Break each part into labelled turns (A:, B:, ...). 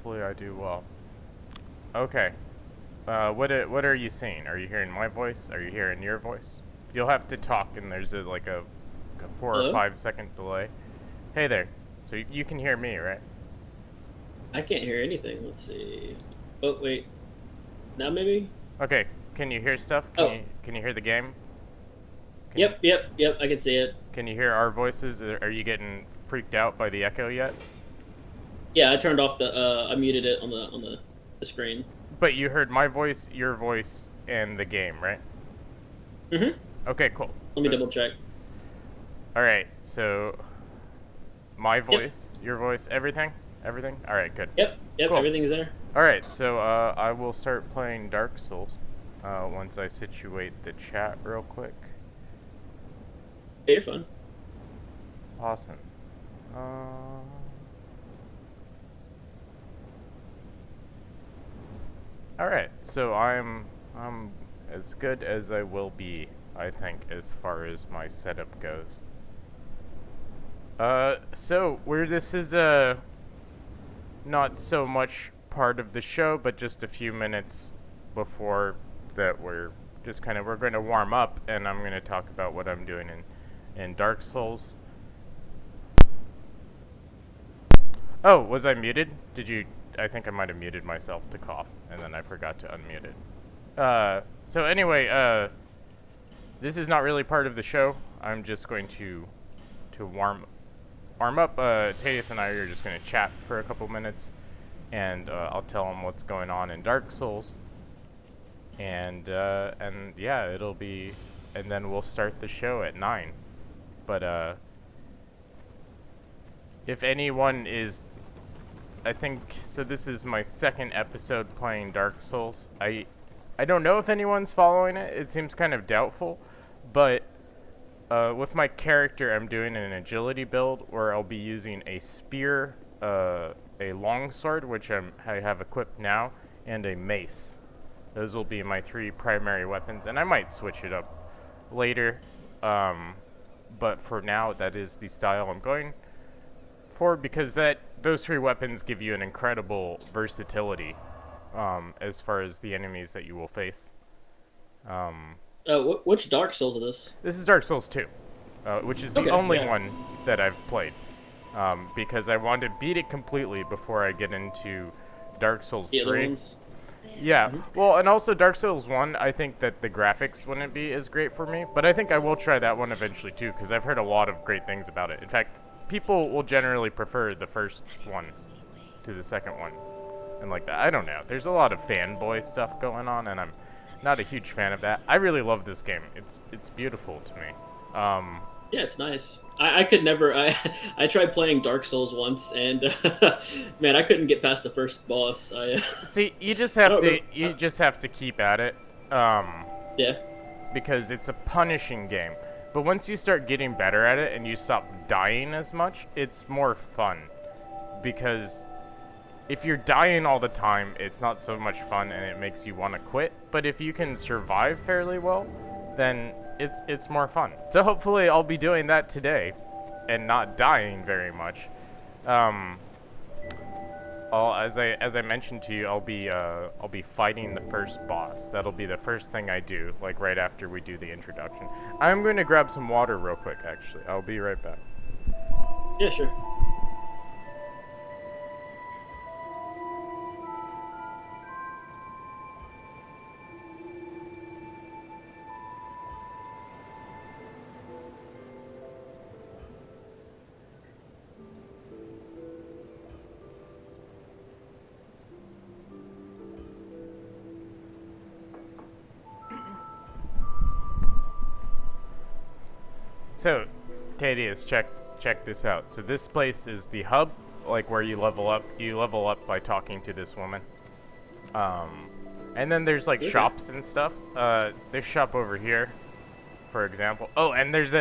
A: Hopefully I do well. Okay. What are you seeing? Are you hearing my voice? Are you hearing your voice? You'll have to talk, and there's like a 4 or 5 second delay. Hey there. So you can hear me, right?
B: I can't hear anything. Let's see. Oh wait, now maybe.
A: Okay. Can you hear stuff?
B: Oh,
A: Can you hear the game? Can you
B: yep. I can see it.
A: can you hear our voices? Are you getting freaked out by the echo yet?
B: Yeah, I turned off the. I muted it on the screen.
A: But you heard my voice, your voice, and the game, right?
B: Mhm.
A: Okay, cool.
B: Let me double
A: That's
B: check.
A: all right. So my
B: Yep.
A: voice, your voice, everything, everything. All right, good.
B: Yep.
A: Cool.
B: Everything's there.
A: All right, so I will start playing Dark Souls once I situate the chat real quick.
B: Hey, you're fun.
A: Awesome. Uh, all right, so I'm as good as I will be, I think, as far as my setup goes. So where this is not so much part of the show, but just a few minutes before that we're going to warm up, and I'm going to talk about what I'm doing in Dark Souls. Oh, was I muted? Did you? I think I might have muted myself to cough, and then I forgot to unmute it. So anyway, this is not really part of the show. I'm just going to warm up. Tatius and I are just going to chat for a couple minutes, and I'll tell him what's going on in Dark Souls. And yeah, it'll be, and then we'll start the show at 9. But if anyone is, I think so. This is my second episode playing Dark Souls. I don't know if anyone's following it. It seems kind of doubtful, but with my character, I'm doing an agility build where I'll be using a spear, a longsword, which I have equipped now, and a mace. Those will be my 3 primary weapons, and I might switch it up later. But for now, that is the style I'm going for, because those 3 weapons give you an incredible versatility as far as the enemies that you will face.
B: Which Dark Souls is this?
A: This is Dark Souls 2, which is the
B: Okay.
A: only
B: Yeah.
A: one that I've played, because I want to beat it completely before I get into Dark Souls
B: The other
A: 3.
B: ones.
A: Yeah, well, and also Dark Souls 1, I think that the graphics wouldn't be as great for me, but I think I will try that one eventually too, because I've heard a lot of great things about it. In fact, people will generally prefer the first one to the second one, and like that. I don't know. There's a lot of fanboy stuff going on, and I'm not a huge fan of that. I really love this game. It's beautiful to me.
B: Yeah, it's nice. I could never. I tried playing Dark Souls once, and man, I couldn't get past the first boss.
A: See, you just
B: I
A: have
B: don't
A: to
B: remember.
A: you just have to keep at it,
B: Yeah.
A: because it's a punishing game. But once you start getting better at it and you stop dying as much, it's more fun. Because if you're dying all the time, it's not so much fun and it makes you want to quit. But if you can survive fairly well, then it's more fun. So hopefully I'll be doing that today and not dying very much. As I mentioned to you, I'll be fighting the first boss. That'll be the first thing I do, like right after we do the introduction. I'm going to grab some water real quick, actually. I'll be right back.
B: Yeah. Sure.
A: So, Tadius, check this out. So this place is the hub, like where you level up. You level up by talking to this woman. And then there's like
B: Okay.
A: shops and stuff. This shop over here, for example. Oh, and there's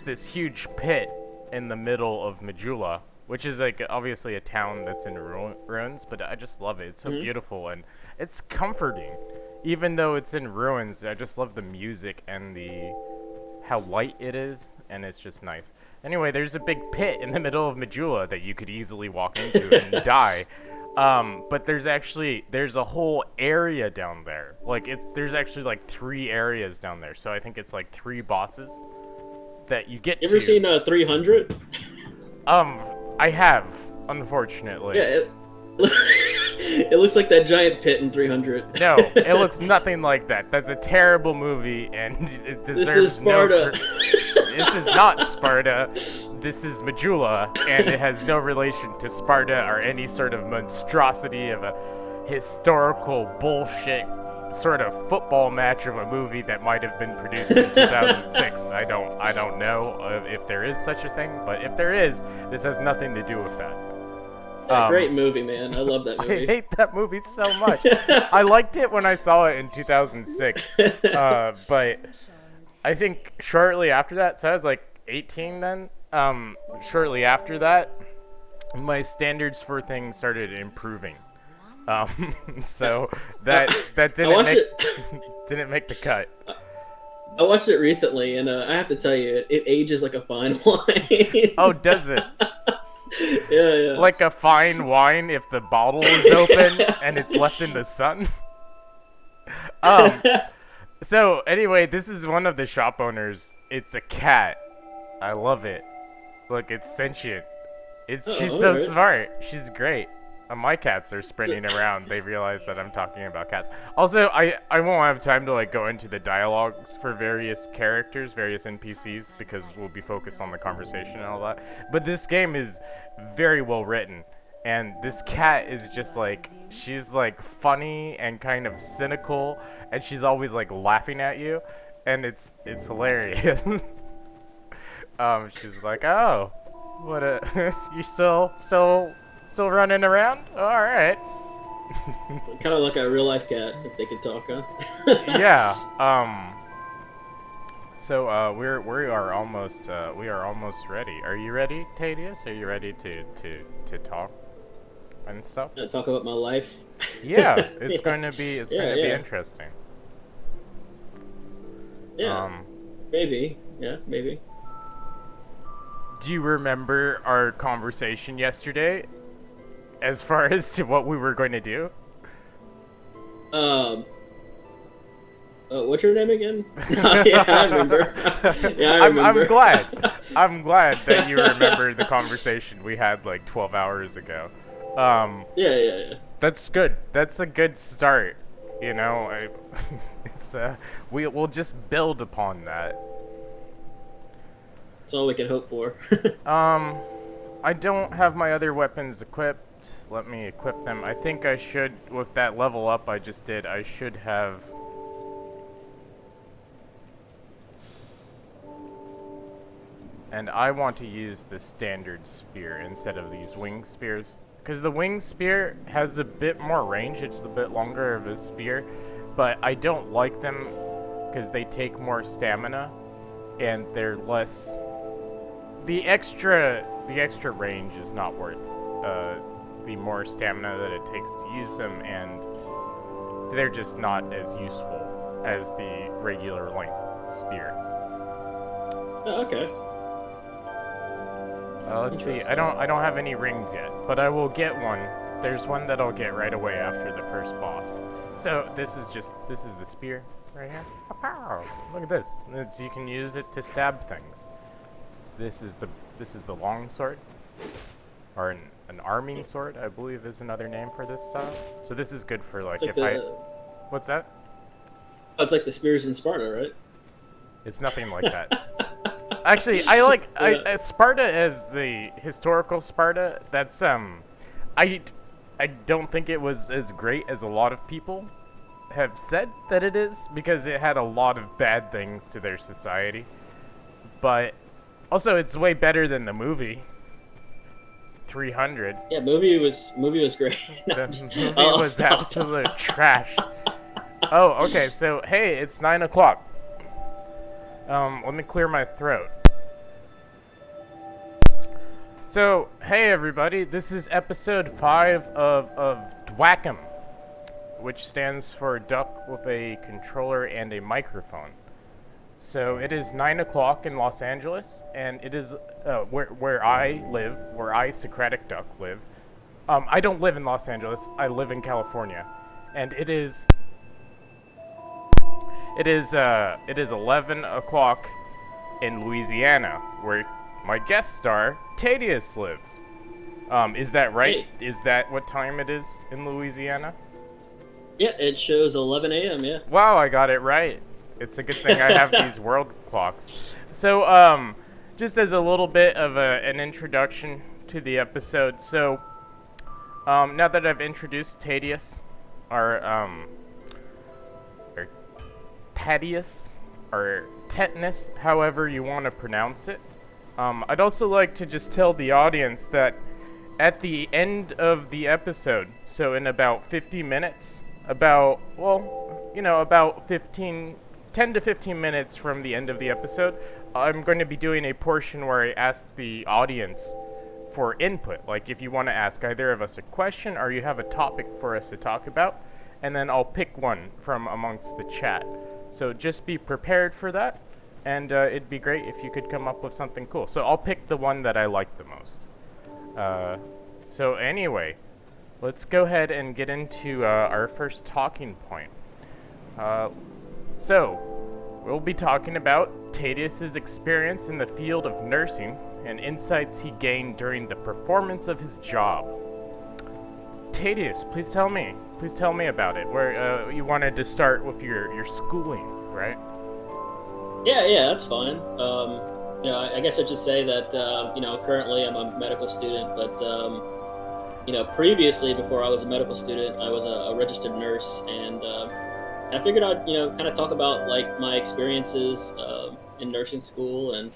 A: this huge pit in the middle of Majula, which is like obviously a town that's in ruins, but I just love it. It's so beautiful and it's comforting. Even though it's in ruins, I just love the music and the how light it is, and it's just nice. Anyway, there's a big pit in the middle of Majula that you could easily walk into and die. But there's a whole area down there. Like there's actually like 3 areas down there. So I think it's like 3 bosses that you get
B: You
A: to.
B: ever seen 300?
A: I have, unfortunately.
B: Yeah, it looks like that giant pit in 300.
A: No, it looks nothing like that. That's a terrible movie, and it deserves
B: This is Sparta.
A: This is not Sparta. This is Majula, and it has no relation to Sparta or any sort of monstrosity of a historical bullshit sort of football match of a movie that might have been produced in 2006. I don't know if there is such a thing, but if there is, this has nothing to do with that.
B: Great movie, man. I love that movie.
A: I hate that movie so much. I liked it when I saw it in 2006, but I think shortly after that, so I was like 18 then. Shortly after that, my standards for things started improving. So that didn't make the cut.
B: I watched it recently, and I have to tell you, it ages like a fine wine.
A: Oh, does it?
B: Yeah.
A: Like a fine wine if the bottle is open and it's left in the sun. So anyway, this is one of the shop owners. It's a cat. I love it. Look, it's sentient. She's so smart. She's great. My cats are sprinting around. They realize that I'm talking about cats. Also, I won't have time to like go into the dialogues for various characters, various NPCs, because we'll be focused on the conversation and all that. But this game is very well written, and this cat is just like, she's like funny and kind of cynical, and she's always like laughing at you, and it's hilarious. She's like, oh, what a you still running around? All right.
B: Kind of like a real life cat, if they could talk, huh?
A: Yeah. So we are almost ready. Are you ready, Tatius? Are you ready to talk and stuff?
B: Talk about my life.
A: Yeah, it's going to be be interesting.
B: Yeah. Maybe. Yeah, maybe.
A: Do you remember our conversation yesterday? As far as to what we were going to do?
B: What's your name again? Yeah, I remember. Yeah, I remember.
A: I'm glad that you remember the conversation we had like 12 hours ago.
B: Yeah.
A: That's good. That's a good start. You know, we'll just build upon that.
B: That's all we can hope for.
A: I don't have my other weapons equipped. Let me equip them. I think I should, with that level up I just did, I should have... And I want to use the standard spear instead of these wing spears. Because the wing spear has a bit more range, it's a bit longer of a spear. But I don't like them because they take more stamina and they're less... The extra range is not worth the more stamina that it takes to use them, and they're just not as useful as the regular length spear.
B: Oh, okay.
A: Let's see. I don't have any rings yet, but I will get one. There's one that I'll get right away after the first boss. So this is the spear right here. Look at this. You can use it to stab things. This is the long sword, or an arming sword, I believe is another name for this style. So this is good for like What's that?
B: Oh, it's like the spears in Sparta, right?
A: It's nothing like that. Actually, I Sparta as the historical Sparta. That's I don't think it was as great as a lot of people have said that it is, because it had a lot of bad things to their society. But also, it's way better than the movie 300.
B: Yeah, movie was great.
A: The movie was absolute trash. Oh, okay. So hey, it's 9 o'clock. Let me clear my throat. So hey everybody, this is episode 5 of DWACAAM, which stands for Duck with a Controller and a Microphone. So it is 9 o'clock in Los Angeles, and it is where I live, where I, Socratic Duck, live. I don't live in Los Angeles. I live in California, and it is 11 o'clock in Louisiana, where my guest star Tatius lives. Is that right?
B: Hey.
A: Is that what time it is in Louisiana?
B: Yeah, it shows 11 a.m. Yeah.
A: Wow, I got it right. It's a good thing I have these world clocks. So, just as a little bit of an introduction to the episode. So, now that I've introduced Tatius, or Tatius, or Tetanus, however you want to pronounce it, I'd also like to just tell the audience that at the end of the episode, so in about 50 minutes, about 10 to 15 minutes from the end of the episode, I'm going to be doing a portion where I ask the audience for input. Like if you want to ask either of us a question or you have a topic for us to talk about, and then I'll pick one from amongst the chat. So just be prepared for that, and it'd be great if you could come up with something cool. So I'll pick the one that I like the most. So anyway, let's go ahead and get into our first talking point. So, we'll be talking about Tatius's experience in the field of nursing and insights he gained during the performance of his job. Tatius, please tell me about it. Where you wanted to start with your schooling, right?
B: Yeah, that's fine. I guess I should say that currently I'm a medical student, but previously before I was a medical student, I was a registered nurse, and I figured I'd kind of talk about like my experiences in nursing school and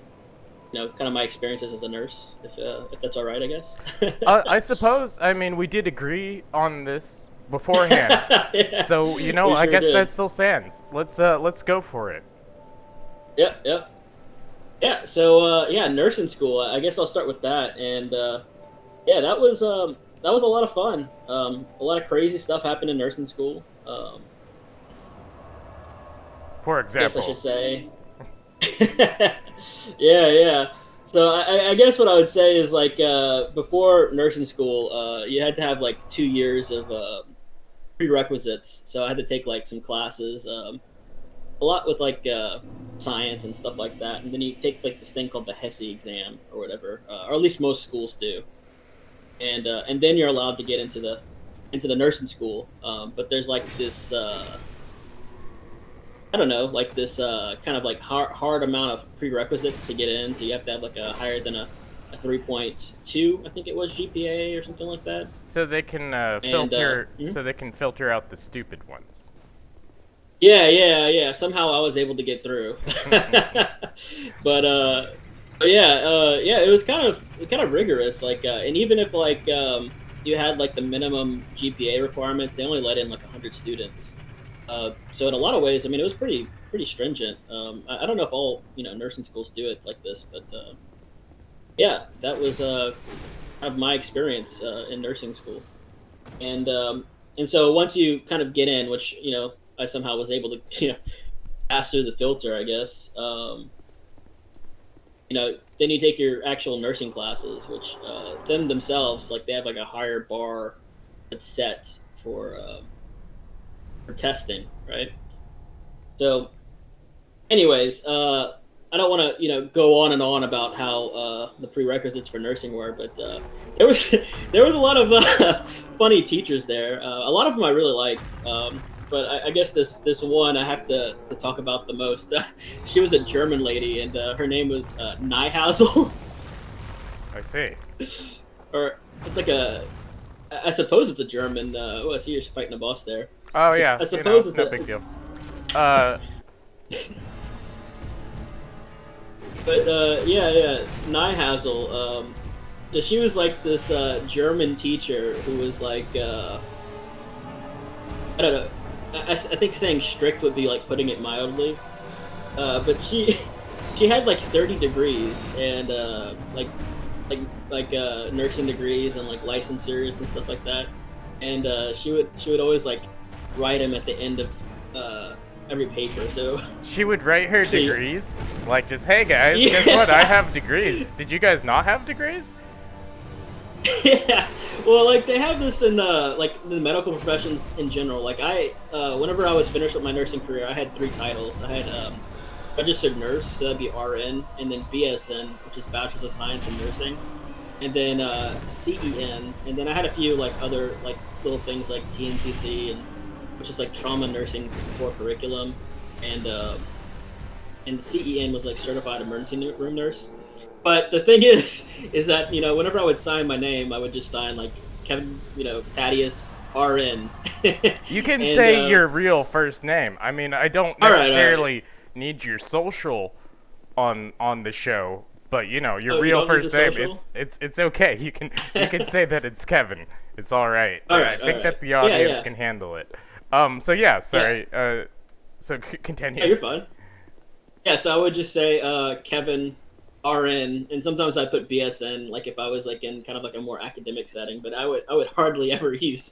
B: kind of my experiences as a nurse, if that's all right, I guess.
A: I suppose. I mean, we did agree on this beforehand,
B: Yeah,
A: so
B: we
A: I
B: sure
A: guess
B: did.
A: that still stands. Let's go for it.
B: Yep. Yeah. So nursing school. I guess I'll start with that, and that was a lot of fun. A lot of crazy stuff happened in nursing school.
A: For
B: I guess I
A: example,
B: should say. Yeah. So I guess what I would say is like before nursing school, you had to have like 2 years of prerequisites. So I had to take like some classes, a lot with like science and stuff like that, and then you take like this thing called the HESI exam or whatever, or at least most schools do, and then you're allowed to get into the nursing school. But there's like this. I don't know, like this kind of like hard amount of prerequisites to get in. So you have to have like a higher than a 3.2, I think it was, GPA or something like that.
A: so they can so they can filter out the stupid ones.
B: Yeah. Somehow I was able to get through, but it was kind of rigorous. Like, and even if like you had like the minimum GPA requirements, they only let in like 100 students. So in a lot of ways, I mean, it was pretty stringent. I don't know if all nursing schools do it like this, but that was kind of my experience in nursing school. And so once you kind of get in, which I somehow was able to pass through the filter, I guess. Then you take your actual nursing classes, which them themselves, like they have like a higher bar that's set for testing, right? So, anyways, I don't want to go on and on about how the prerequisites for nursing were, but there was there was a lot of funny teachers there. A lot of them I really liked, but I guess this one I have to talk about the most. She was a German lady, and her name was Neuhausel.
A: I see.
B: Or it's like I suppose it's a German. I see you're fighting a boss there.
A: Oh yeah,
B: I suppose it's
A: no
B: a
A: big deal.
B: But Neuhausel. So she was like this German teacher who was like I don't know. I think saying strict would be like putting it mildly. But she had like 30 degrees and like nursing degrees and like licensures and stuff like that. And she would always like write them at the end of every paper. So
A: She would write her degrees, like just, hey guys, guess what? I have degrees. Did you guys not have degrees?
B: Yeah, well, like they have this in like the medical professions in general. Like whenever I was finished with my nursing career, I had three titles. I had registered nurse, so that'd be RN, and then BSN, which is Bachelor's of Science in Nursing, and then CEN, and then I had a few like other like little things like TNCC, and which is like trauma nursing core curriculum, and CEN was like certified emergency room nurse. But the thing is that whenever I would sign my name, I would just sign like Kevin, Tatius RN.
A: You can
B: And
A: say your real first name. I mean, I don't
B: all right.
A: necessarily need your social on the show, but your
B: Oh, you
A: real
B: don't need the
A: first name.
B: social?
A: It's okay. You can say that it's Kevin. It's all right.
B: All
A: I
B: right, all
A: think
B: right.
A: that the
B: Yeah,
A: audience
B: yeah,
A: can handle it. So yeah,
B: yeah.
A: sorry. So
B: Yeah,
A: continue.
B: you're fine. Yeah, so I would just say Kevin RN, and sometimes I put BSN, like if I was like in kind of like a more academic setting. But I would hardly ever use,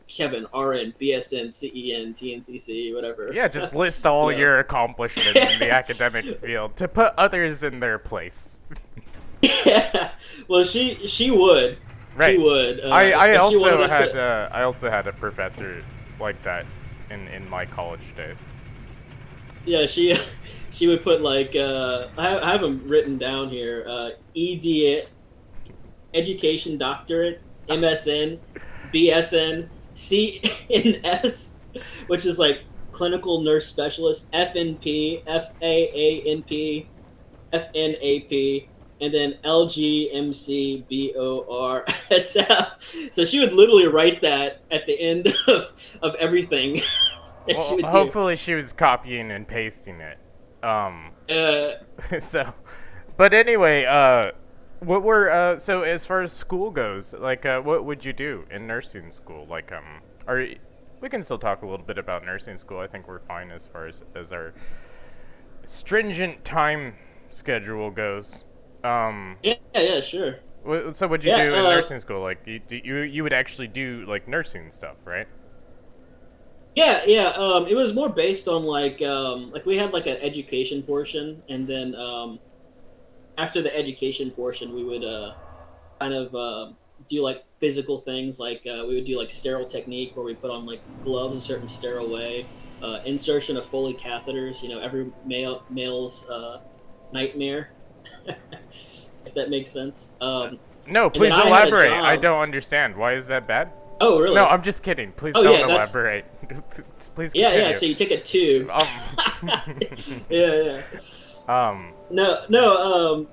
B: Kevin RN, BSN, CEN, TNCC, whatever.
A: Yeah, just list all
B: you know.
A: your accomplishments in the academic field to put others in their place.
B: Yeah. Well, she
A: Right.
B: would,
A: I
B: if she wanted
A: also
B: us
A: had
B: to.
A: uh, I also had a professor like that in my college days.
B: Yeah, she would put like I have them written down here. ED, education doctorate, MSN, BSN, CNS, which is like clinical nurse specialist, FNP, FAANP, FNAP, and then LGMCBORSF. So she would literally write that at the end of everything that she
A: Well,
B: would do.
A: hopefully she was copying and pasting it. Um,
B: Uh,
A: so, but anyway, what were so as far as school goes, like, what would you do in nursing school? Like, are we can still talk a little bit about nursing school. I think we're fine as far as our stringent time schedule goes. Um,
B: yeah, yeah, sure.
A: so what'd you
B: Yeah,
A: do in nursing school? Like, you would actually do like nursing stuff, right?
B: yeah, yeah. It was more based on like we had like an education portion, and then after the education portion, we would kind of do like physical things, like we would do like sterile technique, where we put on like gloves a certain sterile way, insertion of Foley catheters. Every male's nightmare, if that makes sense.
A: No,
B: And then
A: please
B: I had a
A: elaborate. I
B: job.
A: don't understand. Why is that bad?
B: Oh,
A: No,
B: really?
A: I'm just kidding. Please
B: Oh,
A: don't
B: yeah. That's
A: elaborate. Please
B: Yeah, yeah.
A: continue.
B: So you take a tube.
A: Um,
B: Yeah, yeah.
A: um,
B: No, no.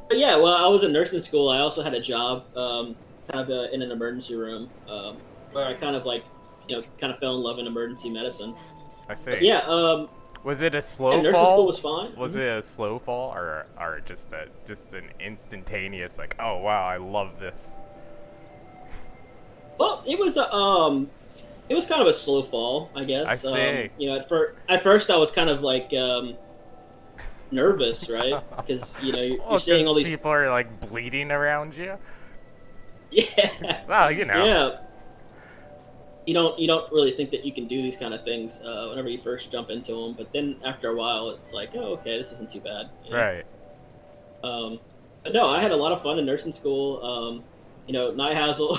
B: But yeah, well, I was in nursing school. I also had a job, kind of in an emergency room, where I kind of like, kind of fell in love in emergency medicine.
A: I
B: But
A: see.
B: yeah,
A: Was it a
B: yeah,
A: slow
B: nursing school was
A: fall?
B: fine.
A: Was
B: Mhm.
A: it a slow fall or just an instantaneous like, oh wow, I love this.
B: Well, it was kind of a slow fall, I
A: I
B: guess.
A: see.
B: At first, I was kind of like nervous, right? Because you're
A: Well,
B: seeing all
A: because
B: these.
A: people are like bleeding around you.
B: Yeah,
A: Well,
B: yeah. You don't really think that you can do these kind of things whenever you first jump into them, but then after a while, it's like, oh, okay, this isn't too bad.
A: Right.
B: But no, I had a lot of fun in nursing school. Night Hazel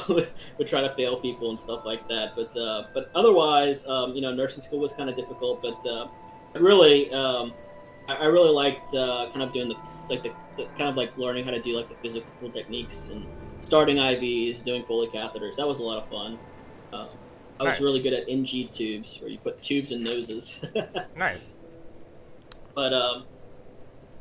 B: would try to fail people and stuff like that, but otherwise, nursing school was kind of difficult. But I really, I really liked kind of doing the kind of like learning how to do like the physical techniques and starting IVs, doing Foley catheters. That was a lot of fun. Um, I was
A: Nice.
B: really good at NG tubes, where you put tubes in noses.
A: Nice.
B: but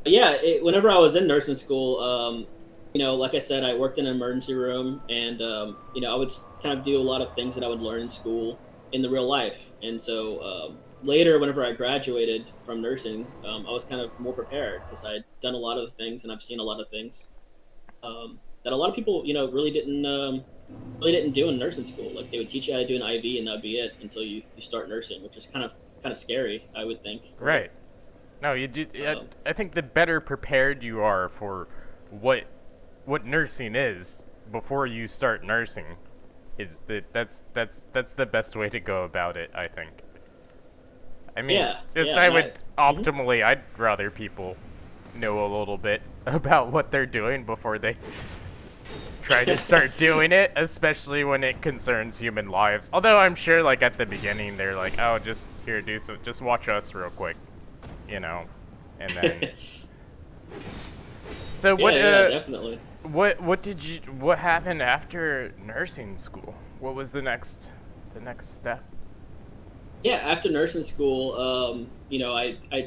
B: yeah, whenever I was in nursing school, like I said, I worked in an emergency room, and I would kind of do a lot of things that I would learn in school in the real life. And so later, whenever I graduated from nursing, I was kind of more prepared because I had done a lot of the things and I've seen a lot of things that a lot of people, really didn't do in nursing school. Like they would teach you how to do an IV, and that'd be it until you start nursing, which is kind of scary, I would think, right?
A: Right. No, you do.
B: Um,
A: I think the better prepared you are for what what nursing is before you start nursing, that's the best way to go about it. I think. I mean,
B: yeah,
A: just
B: yeah,
A: I
B: and
A: would
B: mhm.
A: optimally, I'd rather people know a little bit about what they're doing before they try to start doing it, especially when it concerns human lives. Although I'm sure, like, at the beginning, they're like, oh, just here, just watch us real quick, you know, and then. So what?
B: Yeah, definitely.
A: What happened after nursing school? What was the next step?
B: Yeah, after nursing school, I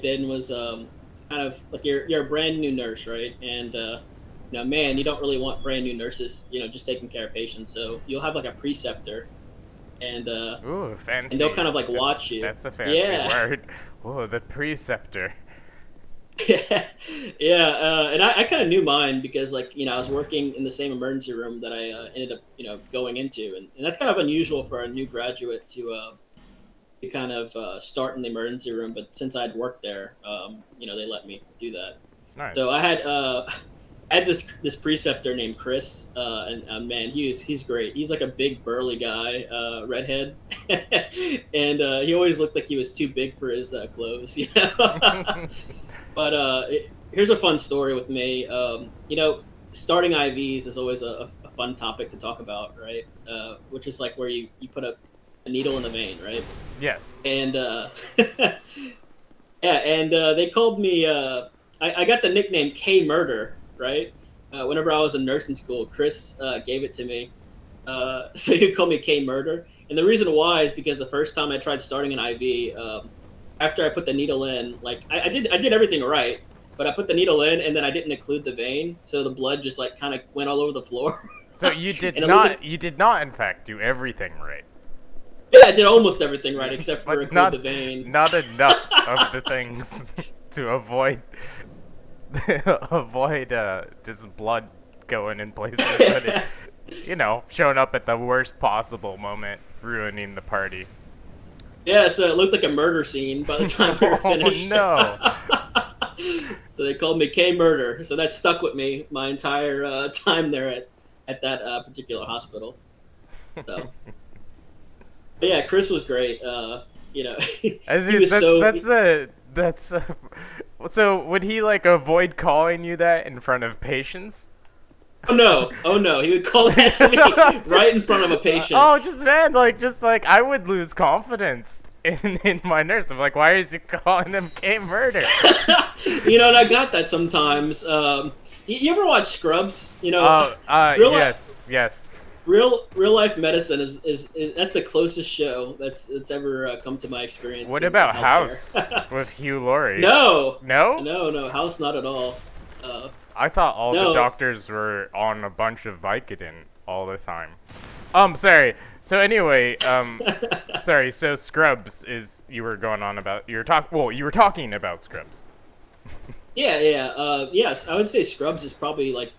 B: then was kind of like you're a brand new nurse, right? And man, you don't really want brand new nurses, just taking care of patients. So you'll have like a preceptor, and
A: Ooh,
B: and they'll
A: fancy.
B: kind of like watch you.
A: That's a fancy
B: Yeah.
A: word. Whoa, the preceptor.
B: Yeah, yeah, and I kind of knew mine because, like, I was working in the same emergency room that I ended up, going into, and that's kind of unusual for a new graduate to kind of start in the emergency room. But since I'd worked there, they let me do that.
A: Nice.
B: So I had this preceptor named Chris, and man, he's great. He's like a big burly guy, redhead, and he always looked like he was too big for his clothes, But here's a fun story with me. Starting IVs is always a fun topic to talk about, right? Which is like where you put a needle in the vein, right?
A: Yes.
B: And yeah, and they called me. I got the nickname K Murder, right? Whenever I was in nursing school, Chris gave it to me, so he called me K Murder. And the reason why is because the first time I tried starting an IV, after I put the needle in, like I did everything right, but I put the needle in and then I didn't occlude the vein, so the blood just like kind of went all over the floor.
A: So you did not in fact do everything right.
B: Yeah, I did almost everything right except for
A: But
B: occlude the vein.
A: not enough of the things to avoid just blood going in places, but showing up at the worst possible moment, ruining the party.
B: Yeah, so it looked like a murder scene by the time we were finished.
A: Oh
B: no! So they called me K Murder. So that stuck with me my entire time there at that particular hospital. So, but yeah, Chris was great. He was
A: so would he like avoid calling you that in front of patients?
B: Oh no! He would call that to me right in front of a patient.
A: Just I would lose confidence in my nurse. I'm like, why is he calling him K Murder?
B: And I got that sometimes. You ever watch Scrubs?
A: Yes.
B: Real life medicine is that's the closest show that's ever come to my experience.
A: What about House with Hugh Laurie?
B: No,
A: no,
B: House not at all.
A: I thought all the doctors were on a bunch of Vicodin all the time. Sorry. So anyway, sorry. So Scrubs is you were talking about Scrubs.
B: Yes, I would say Scrubs is probably like,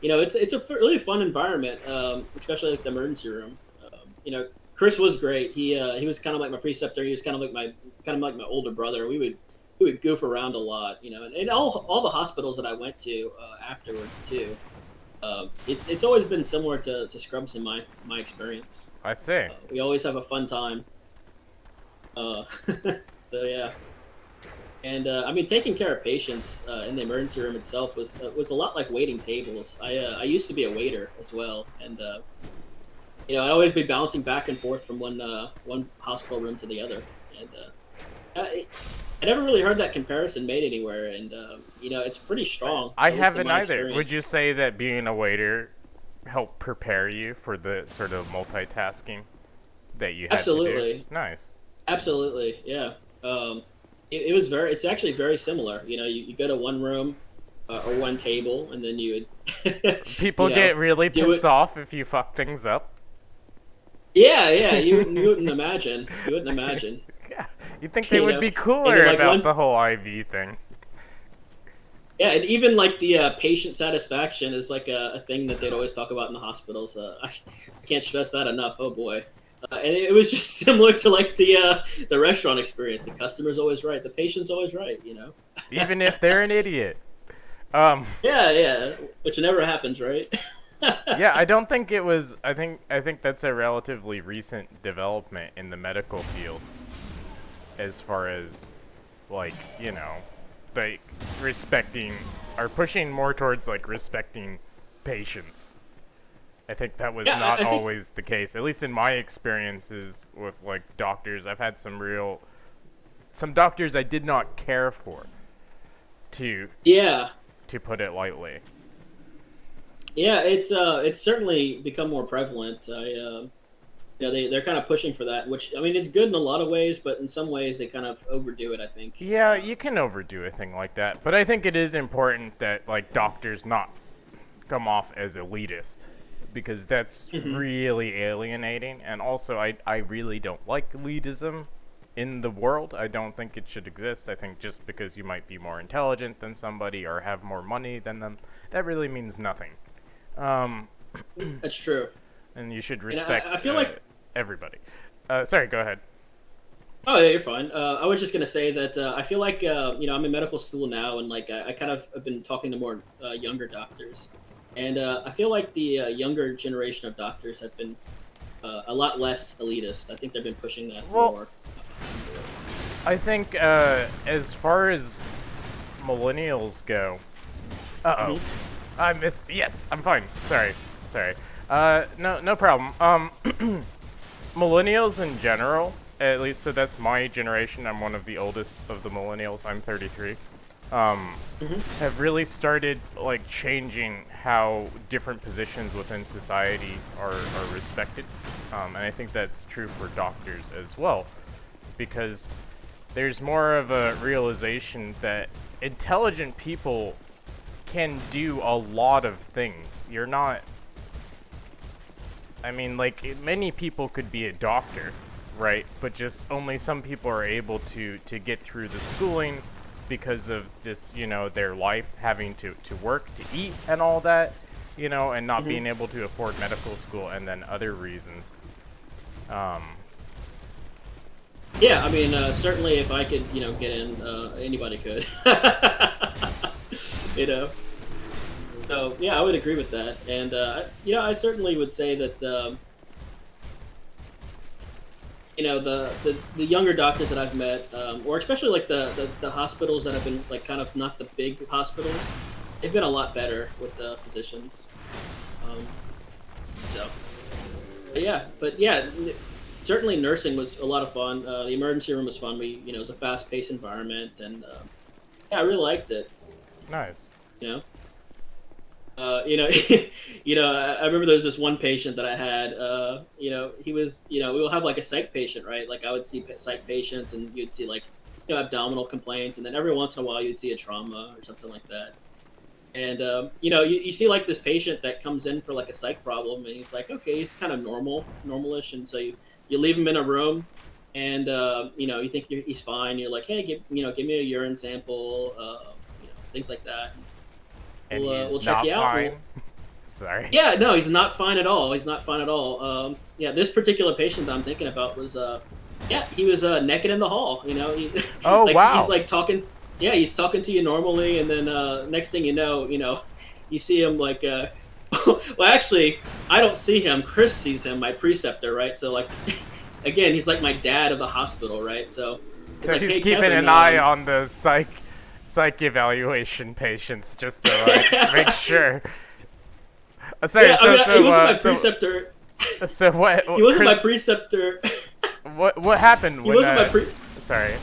B: it's a really fun environment, especially like the emergency room. Chris was great. He was kind of like my preceptor. He was kind of like my older brother. We would goof around a lot, and all the hospitals that I went to afterwards too. It's always been similar to Scrubs in my experience.
A: I see.
B: We always have a fun time. So yeah, and taking care of patients in the emergency room itself was a lot like waiting tables. I used to be a waiter as well, and I'd always be bouncing back and forth from one hospital room to the other, and I never really heard that comparison made anywhere, and it's pretty strong.
A: I haven't either. Would you say that being a waiter helped prepare you for the sort of multitasking that you had
B: Absolutely.
A: to do? Nice.
B: Absolutely, yeah. It's actually very similar. You go to one room or one table, and then you would
A: people get really pissed off if you fuck things up.
B: Yeah, you wouldn't imagine.
A: Yeah, you'd think they would be cooler about the whole IV thing.
B: Yeah, and even like the patient satisfaction is like a thing that they'd always talk about in the hospitals. I can't stress that enough. Oh boy, and it was just similar to like the restaurant experience. The customer's always right. The patient's always right.
A: Even if they're an idiot.
B: Yeah, which never happens, right?
A: Yeah, I don't think it was. I think that's a relatively recent development in the medical field, as far as, like, respecting or pushing more towards like respecting patients I think that was
B: Yeah,
A: not
B: I think.
A: always the case. At least in my experiences with like doctors, I've had some doctors I did not care for, to
B: Yeah,
A: to put it lightly.
B: yeah, it's certainly become more prevalent. They're kind of pushing for that, which I mean, it's good in a lot of ways, but in some ways they kind of overdo it. I think.
A: Yeah, you can overdo a thing like that, but I think it is important that like doctors not come off as elitist, because that's
B: Mhm.
A: really alienating. And also, I really don't like elitism in the world. I don't think it should exist. I think just because you might be more intelligent than somebody or have more money than them, that really means nothing. Um,
B: That's true.
A: and you should
B: And
A: respect
B: I feel like.
A: everybody. Sorry, go ahead.
B: Oh yeah, you're fine. I was just gonna say that I feel like I'm in medical school now, and like I kind of have been talking to more younger doctors, and I feel like the younger generation of doctors have been a lot less elitist. I think they've been pushing that
A: Well,
B: more.
A: I think as far as millennials go, uh oh,
B: Hmm.
A: I missed. Yes, I'm fine. Sorry. No problem. Millennials in general, at least, so that's my generation. I'm one of the oldest of the millennials. I'm 33.
B: Hmm.
A: Have really started like changing how different positions within society are respected, and I think that's true for doctors as well, because there's more of a realization that intelligent people can do a lot of things. You're not. I mean, like, many people could be a doctor, right? But just only some people are able to get through the schooling because of just, their life, having to work, to eat, and all that, and not
B: Hmm.
A: being able to afford medical school, and then other reasons. Um,
B: Yeah, I mean, certainly if I could, get in, anybody could. you know. So yeah, I would agree with that, and I certainly would say that the younger doctors that I've met, or especially like the hospitals that have been like kind of not the big hospitals, they've been a lot better with the physicians. Um, so but yeah, certainly nursing was a lot of fun. The emergency room was fun. It was a fast-paced environment, and yeah, I really liked it.
A: nice.
B: You know. I remember there was this one patient that I had. He was, we will have like a psych patient, right? Like I would see psych patients, and you'd see like, abdominal complaints, and then every once in a while you'd see a trauma or something like that. And you see like this patient that comes in for like a psych problem, and he's like, okay, he's kind of normalish, and so you leave him in a room, and you think he's fine. You're like, hey, give me a urine sample, things like that.
A: And
B: We'll
A: he's
B: check
A: not
B: you out.
A: fine. Sorry.
B: Yeah, no, he's not fine at all. He's not fine at all. Yeah, this particular patient that I'm thinking about was, yeah, he was naked in the hall.
A: Oh,
B: like he's
A: wow.
B: like talking. Yeah, he's talking to you normally, and then next thing you see him like. Well, actually, I don't see him. Chris sees him, my preceptor, right? So like, again, he's like my dad of the hospital, right? So he's
A: So
B: like,
A: he's
B: hey,
A: keeping
B: Kevin.
A: an eye on the psych evaluation patients just to like make sure. Sorry.
B: Yeah, I
A: So
B: mean, he
A: so
B: wasn't my
A: so
B: preceptor.
A: so
B: He
A: what
B: wasn't my
A: Chris?
B: preceptor.
A: What happened
B: He
A: when?
B: wasn't my pre.
A: Sorry.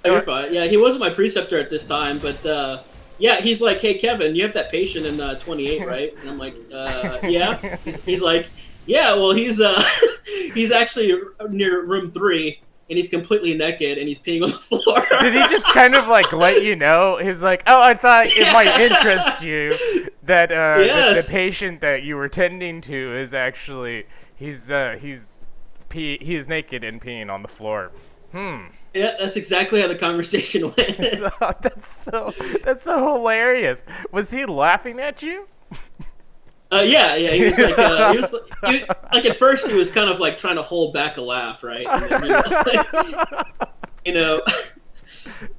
B: Oh,
A: Go
B: you're fine. Yeah, he wasn't my preceptor at this time, but yeah, he's like, "Hey, Kevin, you have that patient in 28, right?" And I'm like, "Yeah." He's like, "Yeah, well, he's he's actually near room 3, and he's completely naked, and he's peeing on the floor."
A: Did he just kind of like let you know? He's like, oh, I thought it might
B: Yeah.
A: interest you that the
B: Yes.
A: patient that you were tending to is actually he is naked and peeing on the floor. Hmm.
B: Yeah, that's exactly how the conversation went.
A: That's so hilarious. Was he laughing at you?
B: Yeah. Like at first he was kind of like trying to hold back a laugh, right? And then you know,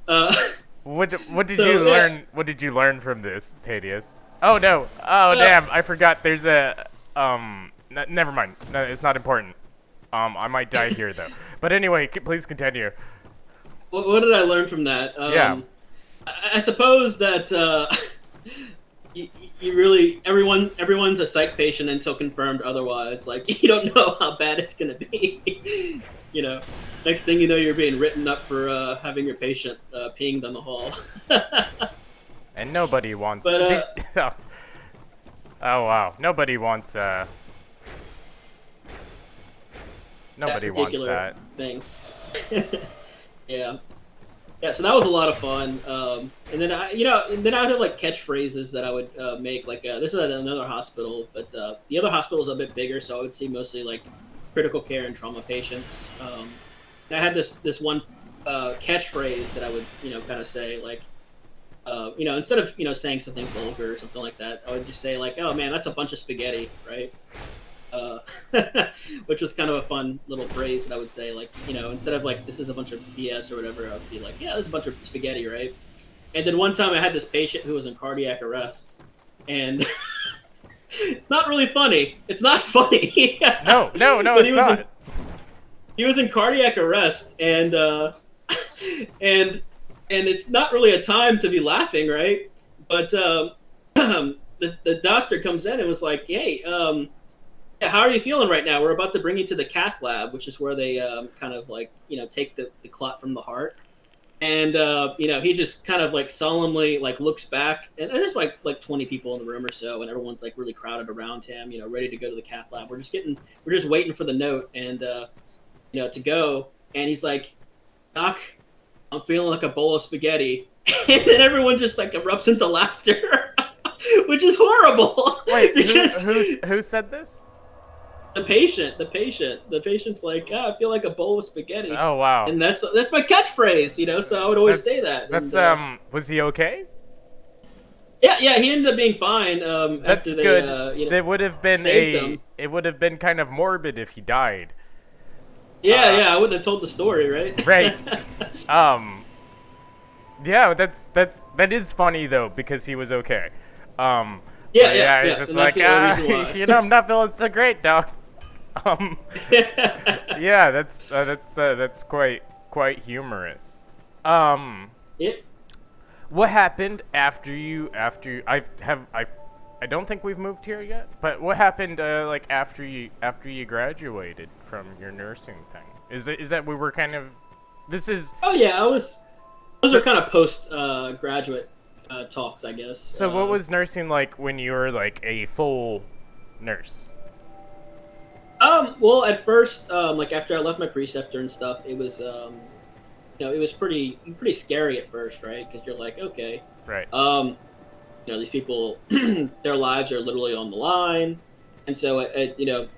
B: uh,
A: What did you
B: so yeah.
A: learn? What did you learn from this, Tatius? Oh no! Oh
B: Uh,
A: damn! I forgot. There's a never mind. No, it's not important. I might die here though. But anyway, please continue.
B: what did I learn from that?
A: Yeah.
B: I suppose that you really everyone's a psych patient until confirmed otherwise. Like you don't know how bad it's gonna be. You know, next thing you know, you're being written up for having your patient peeing down the hall.
A: And nobody wants.
B: But
A: Oh wow, nobody wants. Nobody
B: that
A: wants
B: particular
A: that.
B: thing. Yeah. Yeah, so that was a lot of fun. And then I had like catchphrases that I would make. Like this is at another hospital, but the other hospital is a bit bigger, so I would see mostly like critical care and trauma patients. And I had this one catchphrase that I would kind of say like, instead of saying something vulgar or something like that, I would just say like, "Oh man, that's a bunch of spaghetti," right? Uh, which was kind of a fun little phrase that I would say, like, instead of like, this is a bunch of BS or whatever, I would be like, yeah, there's a bunch of spaghetti, right? And then one time I had this patient who was in cardiac arrest, and it's not really funny. It's not funny.
A: No,
B: But
A: it's not.
B: He was in cardiac arrest, and and it's not really a time to be laughing, right? But the doctor comes in and was like, hey, yeah, how are you feeling right now? We're about to bring you to the cath lab, which is where they kind of like, take the clot from the heart. And, he just kind of like solemnly like looks back, and there's like 20 people in the room or so, and everyone's like really crowded around him, ready to go to the cath lab. We're just waiting for the note and, to go. And he's like, Doc, I'm feeling like a bowl of spaghetti. And then everyone just like erupts into laughter, which is horrible.
A: Wait,
B: because
A: who said this?
B: the patient's like, I feel like a bowl of spaghetti.
A: Oh wow.
B: And that's my catchphrase, so I would always say that.
A: That's
B: and,
A: was he okay?
B: Yeah, he ended up being fine.
A: That's
B: after
A: good.
B: They,
A: It would have been
B: him.
A: it would have been kind of morbid if he died.
B: Yeah, I wouldn't have told the story, right?
A: Right. Yeah, that is funny though because he was okay.
B: Yeah.
A: He's just
B: And
A: like,
B: that's the only reason why.
A: I'm not feeling so great, doc. Yeah, that's quite humorous.
B: Yeah.
A: What happened after I don't think we've moved here yet, but what happened like after you graduated from your nursing thing? Is that we were kind of this is
B: Oh yeah, those are kind of post graduate talks, I guess.
A: So what was nursing like when you were like a full nurse?
B: Well, at first, like after I left my preceptor and stuff, it was, it was pretty scary at first, right? Because you're like, okay,
A: Right.
B: These people, their lives are literally on the line, and so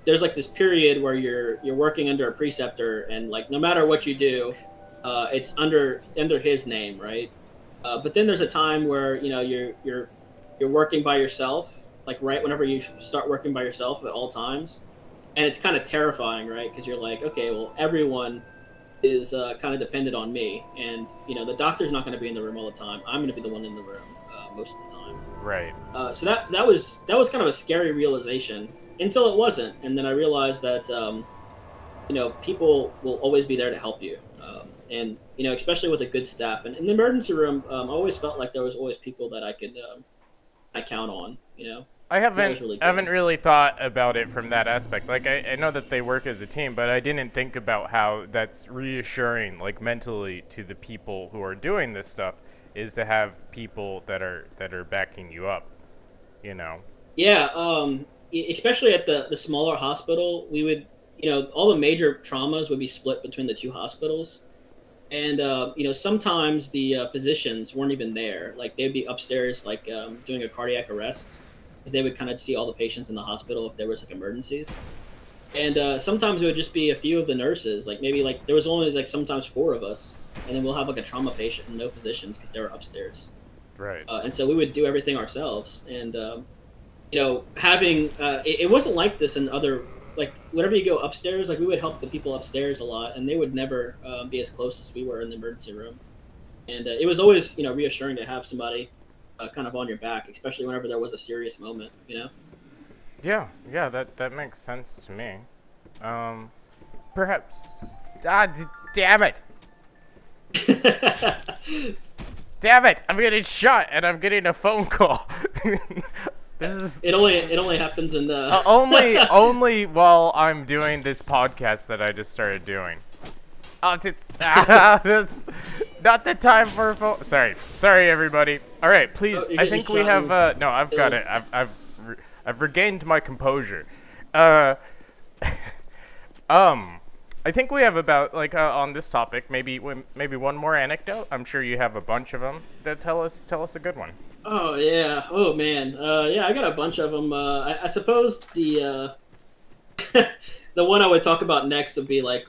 B: there's like this period where you're working under a preceptor, and like no matter what you do, it's under his name, right? But then there's a time where you're working by yourself, like right whenever you start working by yourself at all times. And it's kind of terrifying, right? Because you're like, okay, well, everyone is kind of dependent on me, and the doctor's not going to be in the room all the time. I'm going to be the one in the room most of the time.
A: Right.
B: So that was kind of a scary realization until it wasn't, and then I realized that people will always be there to help you, and especially with a good staff. And in the emergency room, I always felt like there was always people that I could count on.
A: I haven't
B: really good.
A: haven't really thought about it from that aspect. Like I know that they work as a team, but I didn't think about how that's reassuring, like mentally, to the people who are doing this stuff, is to have people that are backing you up.
B: Yeah, especially at the smaller hospital, we would all the major traumas would be split between the two hospitals, and sometimes the physicians weren't even there. Like they'd be upstairs, like doing a cardiac arrest. Because they would kind of see all the patients in the hospital if there was like emergencies, and sometimes it would just be a few of the nurses. Like maybe like there was only like sometimes 4 of us, and then we'll have like a trauma patient and no physicians because they were upstairs.
A: Right.
B: And so we would do everything ourselves, and having it wasn't like this in other, like whenever you go upstairs, like we would help the people upstairs a lot, and they would never be as close as we were in the emergency room, and it was always reassuring to have somebody kind of on your back, especially whenever there was a serious moment.
A: Yeah, that makes sense to me. Perhaps. Damn it! Damn it! I'm getting shot and I'm getting a phone call. This is
B: It only happens in the
A: only while I'm doing this podcast that I just started doing. Oh, it's this not the time for sorry everybody. All right, please.
B: you're
A: I
B: getting
A: think we
B: shot
A: have
B: and
A: no. I've got
B: killed.
A: it. I've regained my composure. Uh, I think we have about like on this topic maybe one more anecdote. I'm sure you have a bunch of them that tell us a good one.
B: Oh yeah. Oh man. Yeah, I got a bunch of them. I suppose the one I would talk about next would be like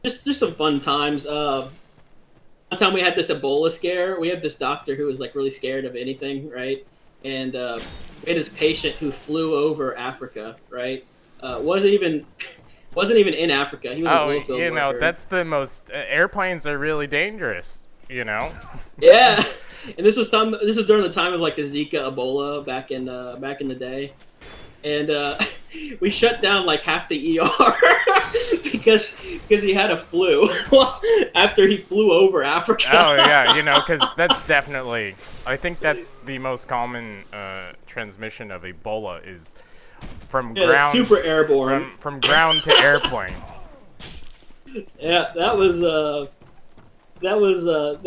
B: just some fun times. One time we had this Ebola scare. We had this doctor who was like really scared of anything, right? And we had this patient who flew over Africa, right? Wasn't even wasn't even in Africa. He was an
A: Oh,
B: oil field
A: you know
B: worker.
A: that's the most. Airplanes are really dangerous. You know.
B: Yeah, and this was during the time of like the Zika Ebola back in the day, and we shut down like half the ER because he had a flu after he flew over Africa.
A: Oh yeah, you know, because that's definitely. I think that's the most common transmission of Ebola is from
B: Yeah,
A: ground
B: super airborne.
A: from ground to airplane.
B: Yeah, that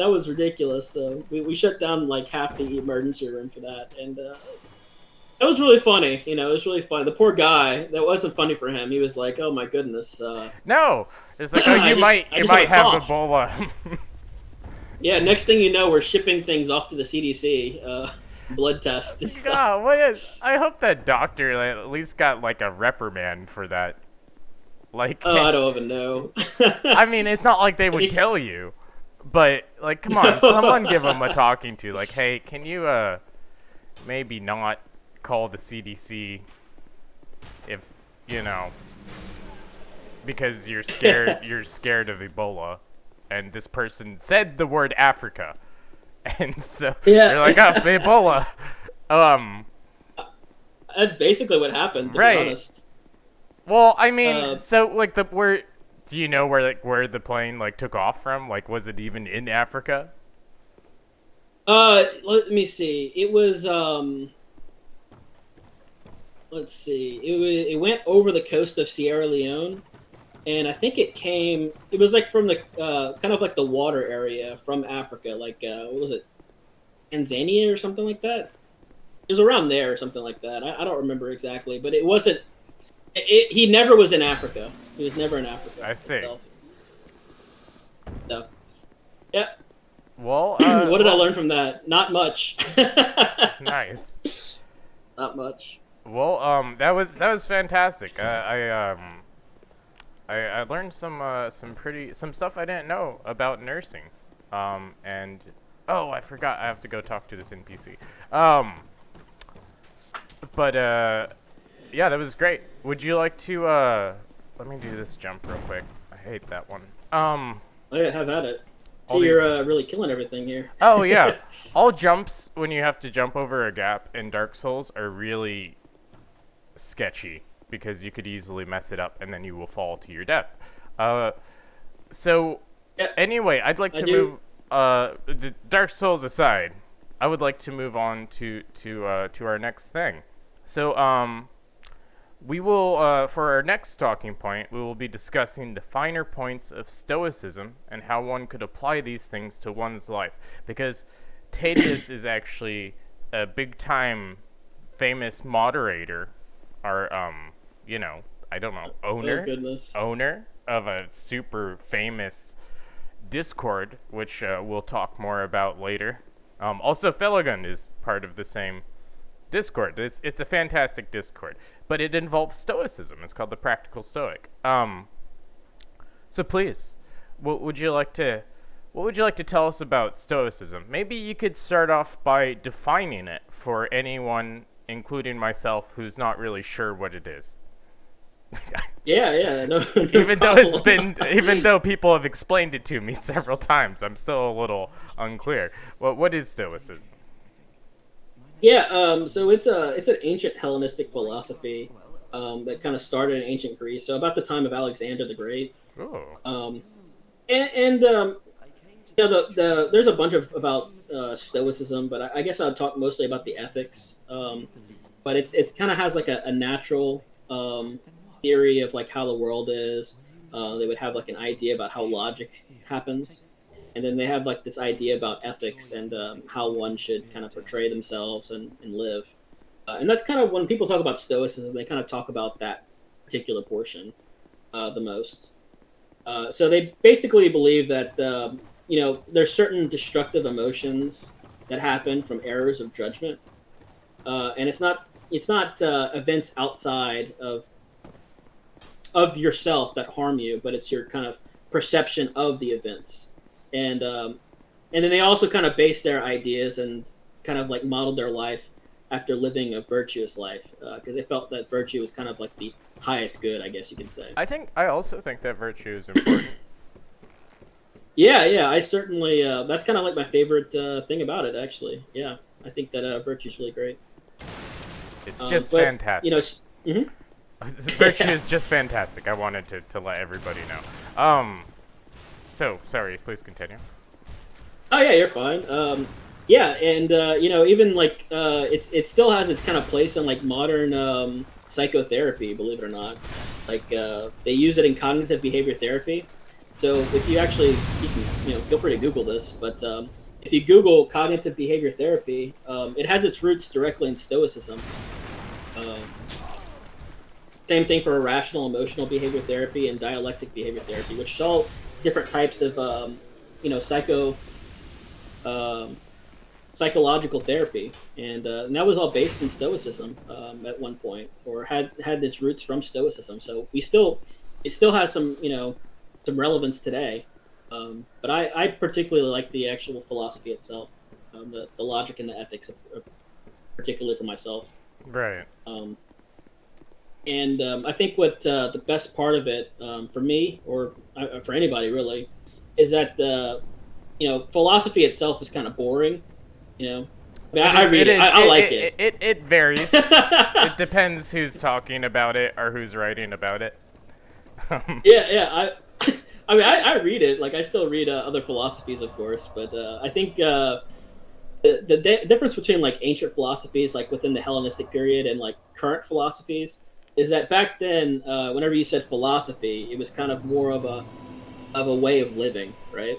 B: was ridiculous. So we shut down like half the emergency room for that, and it was really funny. You know, it was really funny. The poor guy. That wasn't funny for him. He was like, "Oh my goodness."
A: No, it's like oh,
B: I
A: you
B: just-
A: might
B: I just had a
A: have
B: cough.
A: Ebola.
B: Yeah. Next thing you know, we're shipping things off to the CDC. Blood tests and stuff.
A: God, what is? I hope that doctor like, at least got like a reprimand for that. Like,
B: Oh, I don't even know.
A: I mean, it's not like they would tell you, but like, come on, someone give them a talking to. Like, hey, can you maybe not call the CDC if you know because you're scared you're scared of Ebola, and this person said the word Africa, and so
B: Yeah.
A: you're like, oh, Ebola.
B: That's basically what happened. To
A: Right.
B: be honest.
A: Well, I mean,
B: Uh,
A: so like do you know where the plane like took off from? Like, was it even in Africa?
B: Let me see. It was let's see. It went over the coast of Sierra Leone, and I think it was like from the kind of like the water area from Africa, like what was it, Tanzania or something like that. It was around there or something like that. I don't remember exactly, but it wasn't. He never was in Africa. He was never in Africa.
A: I see.
B: Itself. So, yeah.
A: Well,
B: What did I learn from that? Not much.
A: Nice.
B: Not much.
A: Well, that was fantastic. I learned some stuff I didn't know about nursing. And oh, I forgot I have to go talk to this NPC. But yeah, that was great. Would you like to let me do this jump real quick. I hate that one.
B: Oh, yeah, have at it.
A: All
B: See,
A: these-
B: you're really killing everything here.
A: Oh yeah, all jumps when you have to jump over a gap in Dark Souls are really sketchy because you could easily mess it up and then you will fall to your death. So
B: Yeah,
A: anyway, I'd like
B: I
A: to
B: do.
A: move. Dark Souls aside, I would like to move on to our next thing. So we will for our next talking point, we will be discussing the finer points of Stoicism and how one could apply these things to one's life. Because Tatius is actually a big time famous moderator, or you know, I don't know,
B: Oh goodness.
A: owner of a super famous Discord, which we'll talk more about later. Also, Felagund is part of the same Discord. It's a fantastic Discord, but it involves Stoicism. It's called the Practical Stoic. So please, what would you like to tell us about Stoicism? Maybe you could start off by defining it for anyone, including myself, who's not really sure what it is.
B: Yeah, no.
A: Even though even though people have explained it to me several times, I'm still a little unclear. What is Stoicism?
B: Yeah, so it's an ancient Hellenistic philosophy that kind of started in ancient Greece, so about the time of Alexander the Great.
A: Ooh.
B: And Yeah, there's a bunch of about stoicism, but I guess I'll talk mostly about the ethics. But it's kind of has like a natural theory of like how the world is. They would have like an idea about how logic happens, and then they have like this idea about ethics and how one should kind of portray themselves and live. And that's kind of when people talk about stoicism, they kind of talk about that particular portion the most. So they basically believe that there's certain destructive emotions that happen from errors of judgment, and it's not events outside of yourself that harm you, but it's your kind of perception of the events, and and then they also kind of base their ideas and kind of like modeled their life after living a virtuous life because they felt that virtue was kind of like the highest good, I guess you can say.
A: I also think that virtue is important.
B: Yeah, yeah, I certainly. That's kind of like my favorite thing about it, actually. Yeah, I think that virtue is really great.
A: It's just
B: But
A: fantastic.
B: mhm.
A: Virtue is just fantastic. I wanted to let everybody know. So sorry, please continue.
B: Oh yeah, you're fine. Yeah, and even like it still has its kind of place in like modern psychotherapy. Believe it or not, like they use it in cognitive behavior therapy. So if you actually, you can feel free to Google this, but if you Google cognitive behavior therapy, it has its roots directly in Stoicism. Um, Same thing for irrational emotional behavior therapy and dialectic behavior therapy, which is all different types of psycho um, psychological therapy, and that was all based in Stoicism at one point, or had its roots from Stoicism. So it still has some relevance today. But I particularly like the actual philosophy itself, the logic and the ethics, particularly for myself.
A: Right.
B: Um, and I think what the best part of it for me, or for anybody really, is that philosophy itself is kind of boring. You know, I, mean,
A: It
B: I
A: is.
B: read
A: It
B: it.
A: is.
B: I like it.
A: It varies. It depends who's talking about it or who's writing about it.
B: Yeah, yeah. I mean, I read it. Like, I still read other philosophies, of course, but I think the difference between like ancient philosophies, like within the Hellenistic period, and like current philosophies, is that back then, whenever you said philosophy, it was kind of more of a way of living, right?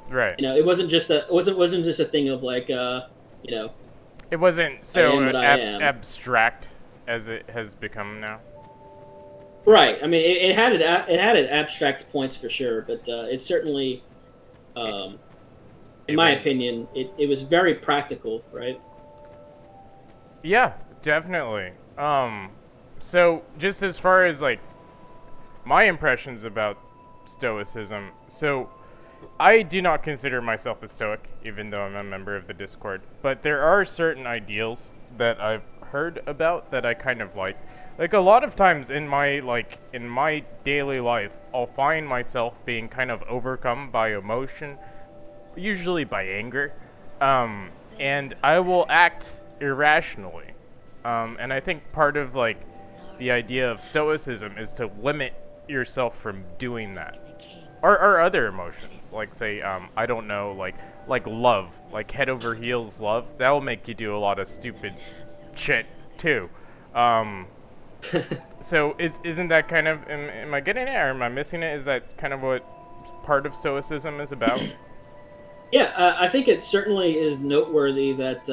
A: Right.
B: It wasn't just a thing of like you know,
A: It wasn't
B: I am
A: so
B: what I am.
A: abstract as it has become now.
B: Right. I mean, it had it abstract points for sure, but it certainly,
A: It,
B: um, in
A: it
B: my
A: was.
B: opinion, it was very practical, right?
A: Yeah, definitely. So just as far as like my impressions about Stoicism, so I do not consider myself a Stoic, even though I'm a member of the Discord. But there are certain ideals that I've heard about that I kind of like. Like a lot of times in my daily life, I'll find myself being kind of overcome by emotion, usually by anger, and I will act irrationally. And I think part of like the idea of Stoicism is to limit yourself from doing that or other emotions like say I don't know like love like head over heels love that will make you do a lot of stupid shit too um so isn't that kind of am I getting it or am I missing it? Is that kind of what part of stoicism is about?
B: Yeah, I think it certainly is noteworthy that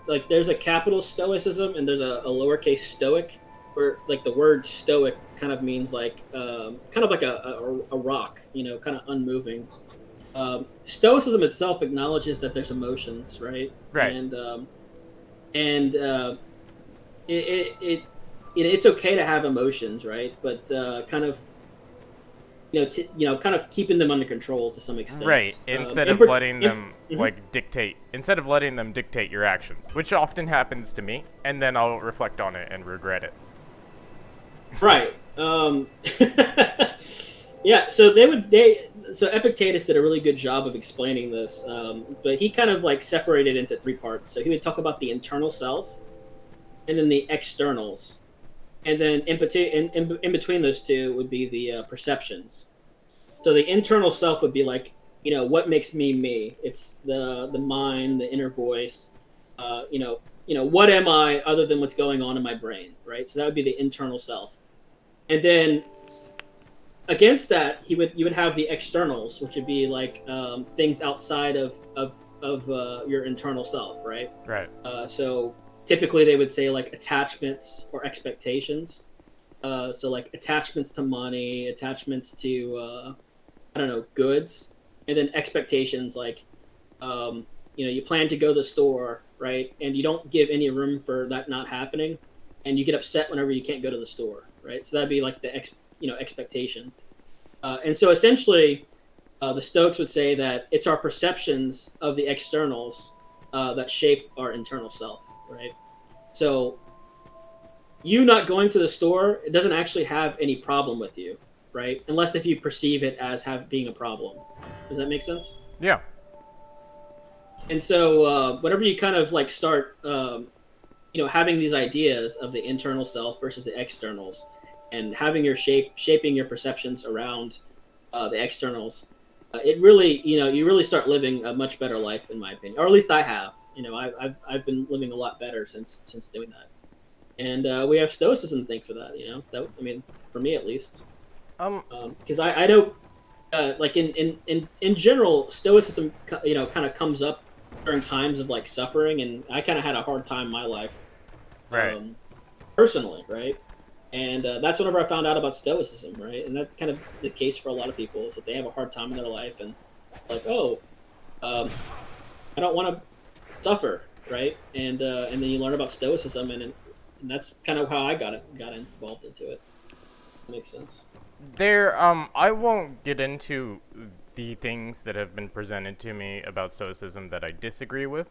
B: like there's a capital Stoicism and there's a lowercase Stoic, where like the word Stoic kind of means like kind of like a rock, kind of unmoving. Stoicism itself acknowledges that there's emotions, right?
A: Right.
B: And it, it, it's okay to have emotions, right? But kind of kind of keeping them under control to some
A: Right.
B: extent.
A: Instead of letting them
B: Mhm.
A: instead of letting them dictate your actions, which often happens to me, and then I'll reflect on it and regret it.
B: Right. Yeah. So Epictetus did a really good job of explaining this, but he kind of like separated into three parts. So he would talk about the internal self, and then the externals, and then in between those two would be the perceptions. So the internal self would be like what makes me me. It's the mind, the inner voice. What am I other than what's going on in my brain, right? So that would be the internal self. And then against that, you would have the externals, which would be like things outside of your internal self, right?
A: Right.
B: So typically they would say like attachments or expectations. So like attachments to money, attachments to I don't know, goods, and then expectations like you plan to go to the store, right? And you don't give any room for that not happening, and you get upset whenever you can't go to the store, right? So that'd be like the expectation. And so essentially, the Stoics would say that it's our perceptions of the externals that shape our internal self, right? So you not going to the store, it doesn't actually have any problem with you, right? Unless if you perceive it as being a problem. Does that make sense?
A: Yeah.
B: And so whenever you kind of like start, having these ideas of the internal self versus the externals, and having your shaping your perceptions around the externals, it really, you really start living a much better life, in my opinion, or at least I have. I've been living a lot better since doing that, and we have stoicism to thank for that. For me at least, because I know, like in general, stoicism, kind of comes up during times of like suffering, and I kind of had a hard time in my life,
A: Right.
B: personally, right? And that's whenever I found out about stoicism, right? And that's kind of the case for a lot of people, is that they have a hard time in their life, and like, oh, um, I don't want to suffer, right? And then you learn about stoicism, and that's kind of how I got involved into it. That makes sense.
A: I won't get into the things that have been presented to me about stoicism that I disagree with.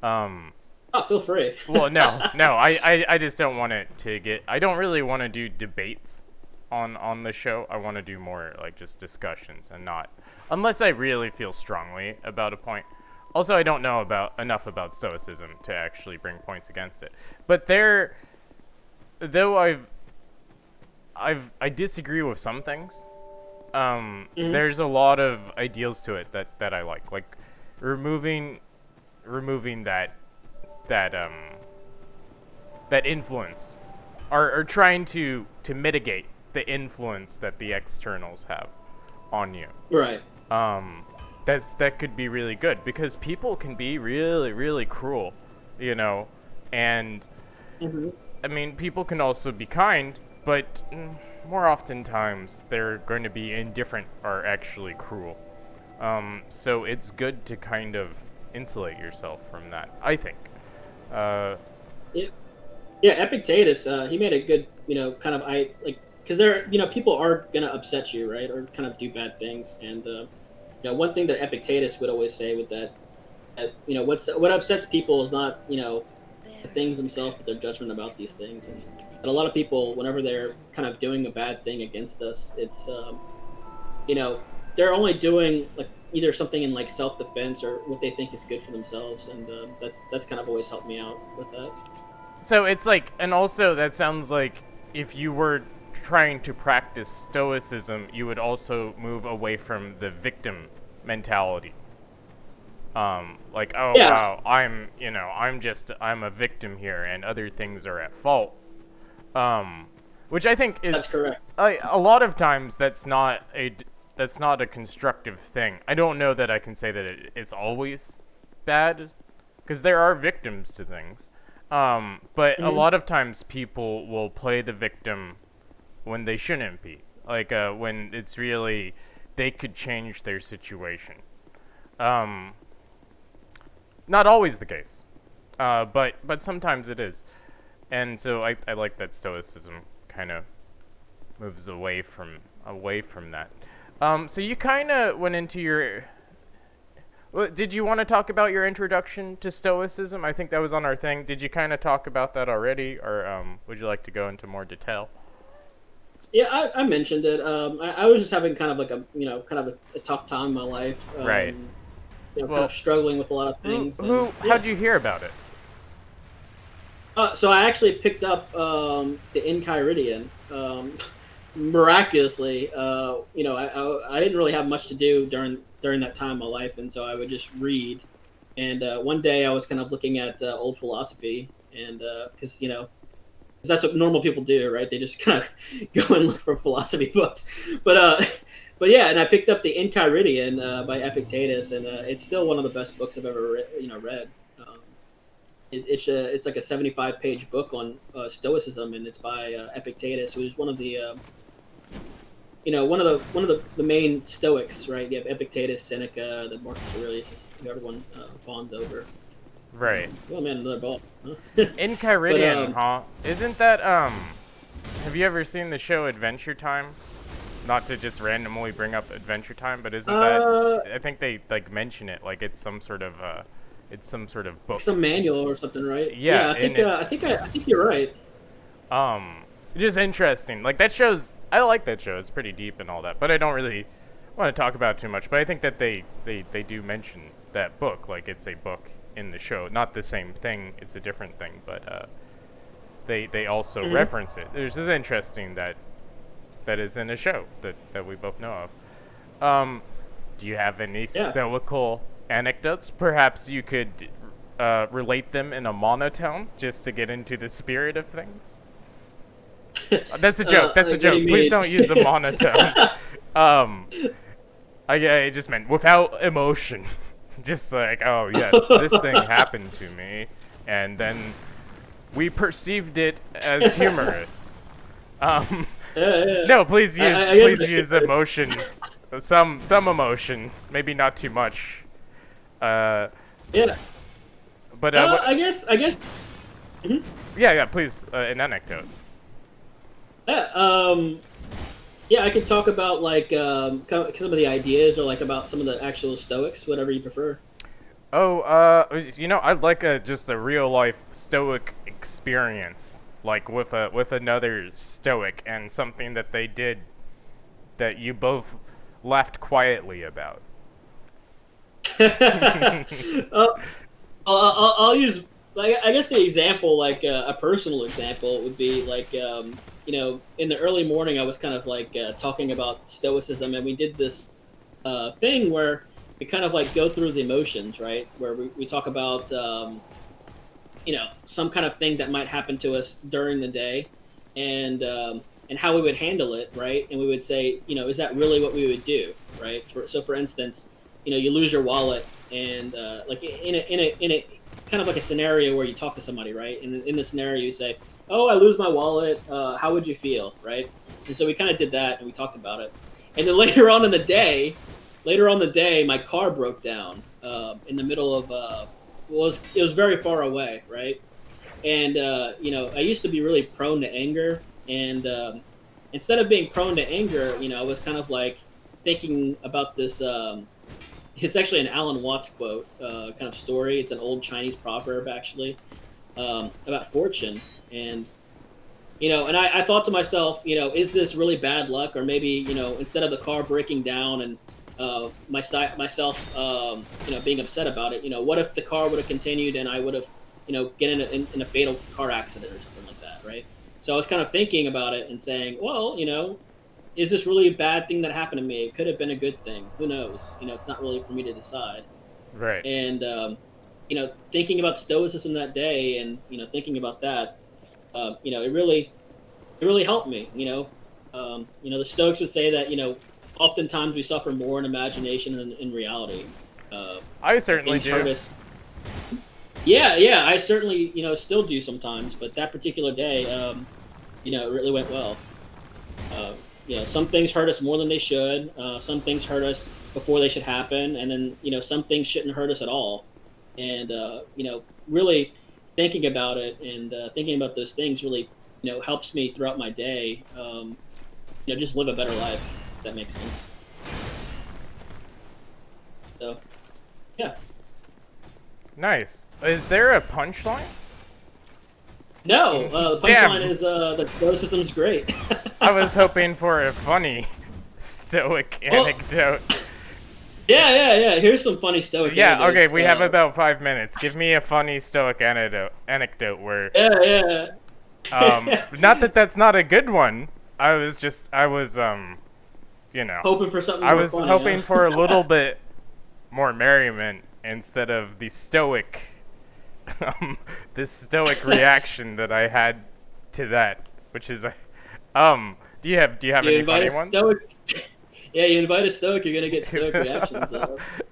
A: Um,
B: Oh, feel free.
A: well, no, I just don't want it to get. I don't really want to do debates on the show. I want to do more like just discussions, and not unless I really feel strongly about a point. Also, I don't know enough about stoicism to actually bring points against it. But though I disagree with some things.
B: Mhm.
A: There's a lot of ideals to it that I like removing that that influence, or trying to mitigate the influence that the externals have on you.
B: Right.
A: Um, that could be really good because people can be really cruel, you know, and
B: Hmm.
A: I mean, people can also be kind, but more oftentimes they're going to be indifferent or actually cruel. So it's good to kind of insulate yourself from that, I think. Uh,
B: Yeah. Yeah. Epictetus, he made a good, kind of because people are gonna upset you, right, or kind of do bad things, and one thing that Epictetus would always say with that what upsets people is not the things themselves, but their judgment about these things. And a lot of people, whenever they're kind of doing a bad thing against us, it's you know they're only doing like either something in like self defense or what they think is good for themselves, and that's kind of always helped me out with that.
A: so it's like, and also that sounds like if you were trying to practice stoicism, you would also move away from the victim mentality. Like, oh
B: Yeah,
A: wow, I'm a victim here, and other things are at fault. Which I think
B: that's
A: is
B: correct.
A: a lot of times that's not a constructive thing. I don't know that I can say that it's always bad, because there are victims to things. But a
B: Hmm.
A: lot of times people will play the victim when they shouldn't be. Like when it's really they could change their situation. Um, Not always the case, but sometimes it is, and so I like that stoicism kind of moves away from that. So you kind of went into your. Did you want to talk about your introduction to stoicism? I think that was on our thing. Did you kind of talk about that already, or would you like to go into more detail?
B: Yeah, I mentioned it. I was just having kind of like kind of a tough time in my life.
A: Right.
B: Kind of
A: Well,
B: struggling with a lot of things, and
A: how'd
B: yeah.
A: you hear about it?
B: So I actually picked up the Enchiridion. miraculously, I didn't really have much to do during that time of my life, and so I would just read. And one day I was kind of looking at old philosophy, and because that's what normal people do, right? They just kind of go and look for philosophy books. But but yeah, and I picked up the Enchiridion by Epictetus, and it's still one of the best books I've ever read. Um, it's like a 75-page book on Stoicism, and it's by Epictetus, who's one of the one of the main Stoics, right? You have Epictetus, Seneca, the Marcus Aurelius, who everyone fawns over.
A: Right.
B: Oh man, another boss. Huh?
A: Enchiridion, huh? Isn't that have you ever seen the show Adventure Time? Not to just randomly bring up Adventure Time, but isn't that I think they like mention it like it's some sort of book.
B: Some manual or something, right?
A: Yeah,
B: I think you're right.
A: Just interesting. Like I like that show. It's pretty deep and all that, but I don't really want to talk about it too much. But I think that they do mention that book, like it's a book in the show, not the same thing. It's a different thing, but they also reference it. It's just interesting that it's in a show that we both know of. Do you have any stoical anecdotes? Perhaps you could relate them in a monotone, just to get into the spirit of things. That's a joke. That's a joke. Please don't use a monotone. I just meant without emotion. Just like, oh yes, this thing happened to me, and then we perceived it as humorous. No, please use emotion, some emotion, maybe not too much.
B: Yeah.
A: But
B: I guess. Mm-hmm.
A: Yeah, please, an anecdote.
B: Yeah. Yeah, I could talk about like some of the ideas, or like about some of the actual Stoics, whatever you prefer.
A: Oh, I'd like just a real life Stoic experience, like with another Stoic, and something that they did that you both laughed quietly about.
B: I'll use, like, I guess the example, like a personal example, would be like in the early morning I was kind of like talking about Stoicism, and we did this thing where we kind of like go through the emotions, right? Where we talk about some kind of thing that might happen to us during the day, and how we would handle it, right? And we would say, is that really what we would do, right? For instance, you lose your wallet, and like in a kind of like a scenario where you talk to somebody, right? And in the scenario you say, "Oh, I lose my wallet. How would you feel?" Right? And so we kind of did that, and we talked about it. And then later on the day, my car broke down in the middle of it was very far away, right? And I used to be really prone to anger, and instead of being prone to anger, I was kind of like thinking about this. It's actually an Alan Watts quote, kind of story. It's an old Chinese proverb, actually, about fortune. And and I thought to myself, is this really bad luck? Or maybe, instead of the car breaking down and myself, being upset about it, what if the car would have continued and I would have, get in a fatal car accident or something like that, right? So I was kind of thinking about it and saying, well, is this really a bad thing that happened to me? It could have been a good thing. Who knows? It's not really for me to decide.
A: Right.
B: And thinking about Stoicism that day, and thinking about that, it really helped me. The Stoics would say that oftentimes we suffer more in imagination than in reality.
A: I certainly do.
B: Yeah, I certainly still do sometimes, but that particular day, it really went well. Some things hurt us more than they should. Some things hurt us before they should happen, and then some things shouldn't hurt us at all. And really thinking about it, and thinking about those things really helps me throughout my day. Just live a better life. If that makes sense. So, yeah.
A: Nice. Is there a punchline?
B: No, the punchline is the Stoicism's great.
A: I was hoping for a funny Stoic anecdote.
B: Yeah. Here's some funny Stoic
A: anecdotes.
B: Okay,
A: we have about 5 minutes. Give me a funny Stoic anecdote where...
B: Yeah.
A: Not that that's not a good one. I was
B: Hoping for something
A: I
B: more
A: was
B: funny.
A: hoping
B: Huh?
A: for a little bit more merriment instead of the stoic, this stoic reaction that I had to that, which is, do you have
B: You
A: any
B: invite
A: funny
B: a
A: ones?
B: stoic. Yeah, you invite a stoic, you're gonna get stoic reactions.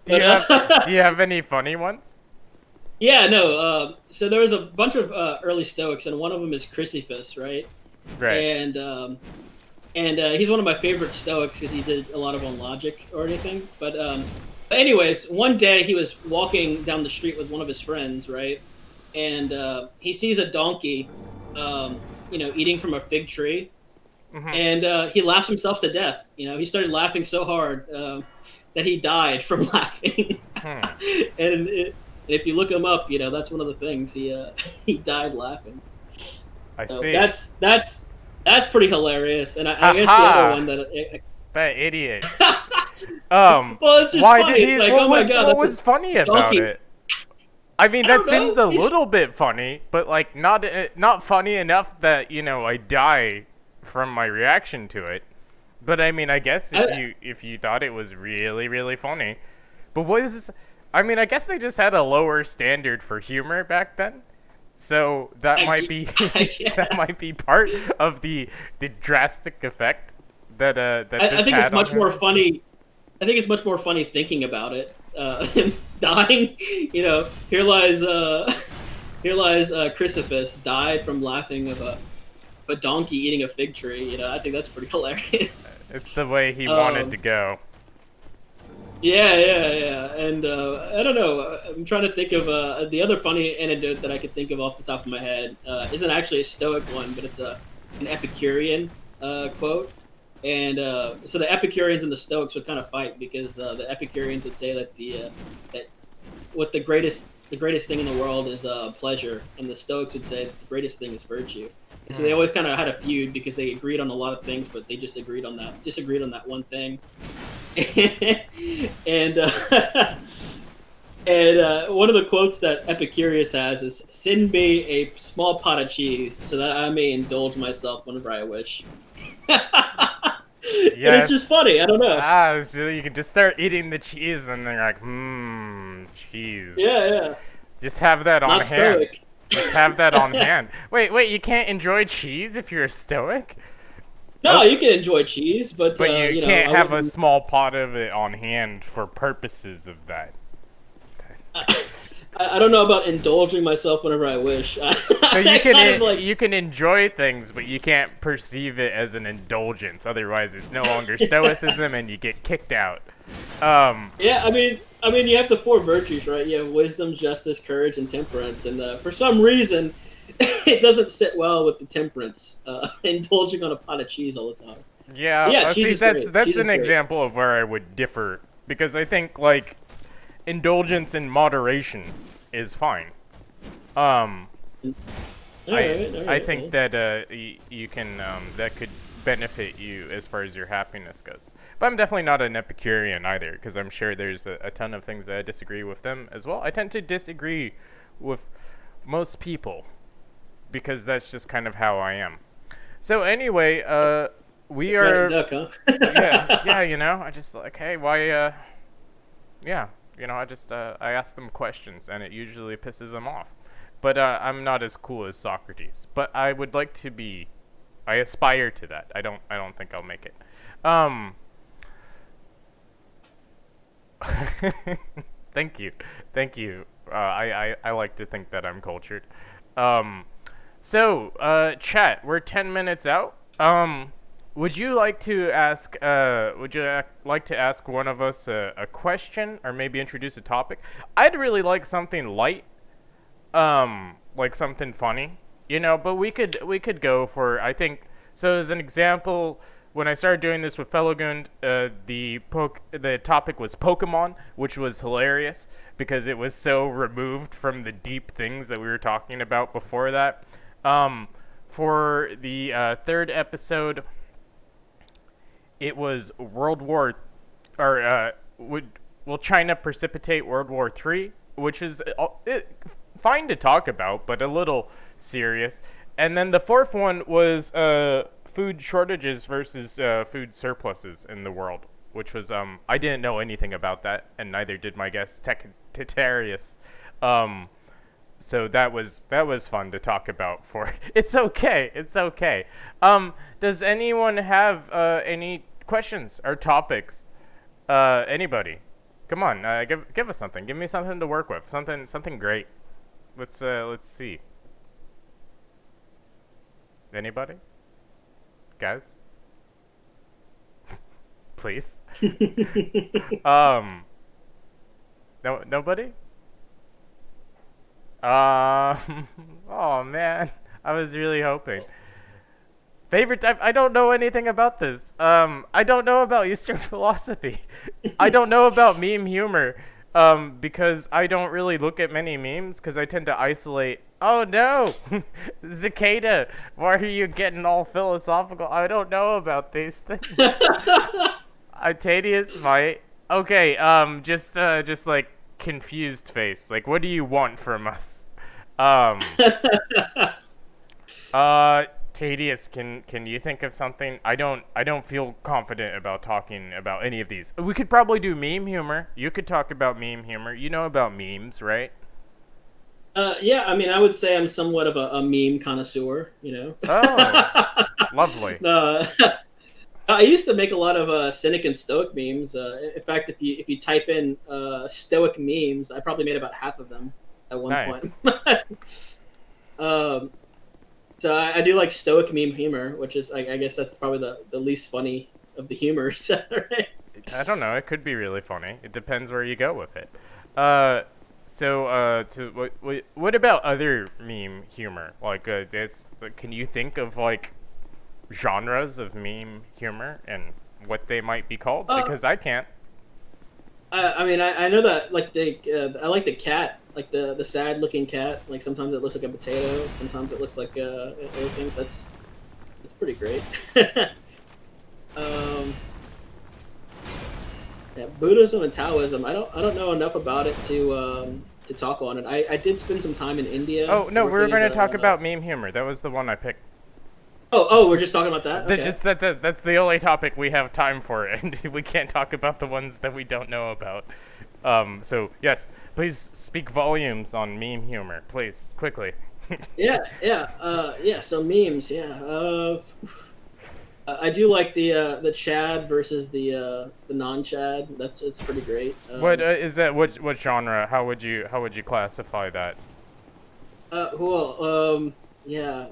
A: do
B: But
A: you have do you have any funny ones?
B: yeah, no. So there was a bunch of early stoics, and one of them is Chrysippus, right?
A: Right.
B: And he's one of my favorite stoics because he did a lot of on logic or anything. But anyways, one day he was walking down the street with one of his friends, right? And he sees a donkey, eating from a fig tree,
A: Mm-hmm.
B: and he laughs himself to death. He started laughing so hard that he died from laughing.
A: Hmm.
B: And if you look him up, that's one of the things he died laughing.
A: I
B: So
A: see.
B: that's pretty hilarious. And I guess the other
A: Haha!
B: one that
A: That idiot.
B: well, it's just
A: Why did
B: funny. It's
A: he?
B: like, oh my god,
A: What
B: that's
A: was funny
B: a
A: about
B: donkey.
A: it? I mean,
B: I
A: that
B: don't
A: seems
B: know.
A: a
B: It's
A: little bit funny, but like not funny enough that I die from my reaction to it. But I mean, I guess
B: I,
A: if you thought it was really really funny, but I mean, I guess they just had a lower standard for humor back then, so that
B: I,
A: might be
B: I
A: that
B: guess.
A: might be part of the drastic effect that
B: I
A: this
B: think it's
A: had on
B: much more
A: him.
B: funny. I think it's much more funny thinking about it. Him dying. Here lies Chrysippus died from laughing of a donkey eating a fig tree. I think that's pretty hilarious.
A: It's the way he wanted
B: Um,
A: to go.
B: yeah. And I don't know. I'm trying to think of the other funny anecdote that I could think of off the top of my head. Isn't actually a Stoic one, but it's an Epicurean quote. And so the Epicureans and the Stoics would kind of fight because the Epicureans would say that that what the greatest thing in the world is pleasure, and the Stoics would say that the greatest thing is virtue. And so they
A: Hmm.
B: always kind of had a feud because they agreed on a lot of things, but they just disagreed on that one thing. and one of the quotes that Epicurus has is, "Send me a small pot of cheese so that I may indulge myself whenever I wish." And it's just
A: Yes.
B: funny. I don't know.
A: So you can just start eating the cheese, and they're like, cheese.
B: Yeah.
A: Just have that on
B: Not
A: hand.
B: stoic.
A: Just have that on hand. Wait, you can't enjoy cheese if you're a stoic?
B: No,
A: Oh,
B: you can enjoy cheese, but
A: but you can't
B: I
A: have a
B: wouldn't.
A: small pot of it on hand for purposes of that.
B: I don't know about indulging myself whenever I wish.
A: So you
B: I
A: can
B: kind of like.
A: you can enjoy things, but you can't perceive it as an indulgence. Otherwise, it's no longer stoicism, and you get kicked out. Um,
B: Yeah, I mean, you have the four virtues, right? You have wisdom, justice, courage, and temperance. And for some reason, it doesn't sit well with the temperance, indulging on a pot of cheese all the time.
A: yeah.
B: But yeah, cheese
A: See,
B: is great.
A: that's
B: Cheese is
A: an
B: great.
A: example of where I would differ because I think like indulgence in moderation is fine. Um,
B: All right, all
A: I
B: right,
A: think
B: man.
A: that you can that could benefit you as far as your happiness goes. But I'm definitely not an Epicurean either, because I'm sure there's a ton of things that I disagree with them as well. I tend to disagree with most people because that's just kind of how I am. So anyway, we
B: Random
A: are
B: duck, huh?
A: yeah. I just like, hey, why yeah, I just I ask them questions, and it usually pisses them off. But I'm not as cool as Socrates. But I would like to be. I aspire to that. I don't think I'll make it. Um. Thank you, thank you. I like to think that I'm cultured. Um. So, chat. We're 10 minutes out. Would you like to ask? Would you like to ask one of us a question, or maybe introduce a topic? I'd really like something light, like something funny, But we could go for, I think. So as an example, when I started doing this with Felogund, the topic was Pokemon, which was hilarious because it was so removed from the deep things that we were talking about before that. For the third episode, it was World War, or will China precipitate World War III, which is fine to talk about, but a little serious. And then the fourth one was food shortages versus food surpluses in the world, which was I didn't know anything about that, and neither did my guest Tatius. So that was fun to talk about. For it's okay, it's okay. Does anyone have any questions or topics? Anybody? Come on, give us something. Give me something to work with. Something great. Let's see. Anybody? Guys? Please. No, nobody. Oh man, I was really hoping. Favorite type? I don't know anything about this. I don't know about Eastern philosophy. I don't know about meme humor. Because I don't really look at many memes because I tend to isolate. Oh no, Cicada, why are you getting all philosophical? I don't know about these things. Tatius might. Okay, just like confused face. Like, what do you want from us? Um, Tadius, can you think of something? I don't feel confident about talking about any of these. We could probably do meme humor. You could talk about meme humor. You know about memes, right?
B: Yeah, I mean, I would say I'm somewhat of a meme connoisseur, you know.
A: Oh, lovely.
B: uh, I used to make a lot of cynic and stoic memes. In fact, if you type in stoic memes, I probably made about half of them at one
A: Nice.
B: point. um, so I do like stoic meme humor, which is I guess that's probably the least funny of the humors, right?
A: I don't know. It could be really funny. It depends where you go with it. What about other meme humor? Like, can you think of like genres of meme humor and what they might be called? Because I can't.
B: I mean, I know that like I like the cat, like the sad looking cat. Like sometimes it looks like a potato, sometimes it looks like other things. That's pretty great. um, yeah, Buddhism and Taoism. I don't know enough about it to talk on it. I did spend some time in India.
A: Oh no, we were
B: working
A: going to
B: as
A: talk about meme humor. That was the one I picked.
B: Oh, we're just talking about that.
A: That
B: Okay.
A: just that's the only topic we have time for, and we can't talk about the ones that we don't know about. So yes, please speak volumes on meme humor, please, quickly.
B: Yeah. So memes. Yeah. I do like the Chad versus the non-Chad. It's pretty great.
A: What is that? What genre? How would you classify that?
B: Well, yeah.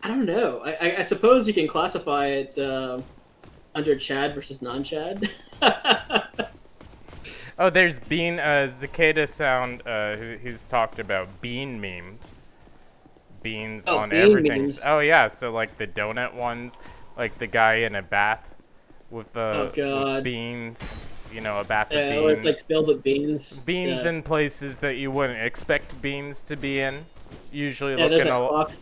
B: I don't know. I suppose you can classify it under Chad versus non-Chad.
A: Oh, there's Bean Cicada Sound. He's talked about bean memes. Beans on
B: bean
A: everything.
B: memes.
A: Oh yeah, so like the donut ones, like the guy in a bath with
B: Oh God.
A: with beans. You know, a bath of
B: Yeah, where it's like
A: beans.
B: filled with beans.
A: Beans
B: Yeah.
A: in places that you wouldn't expect beans to be in. Usually
B: Yeah, there's
A: looking
B: a
A: a.
B: clock.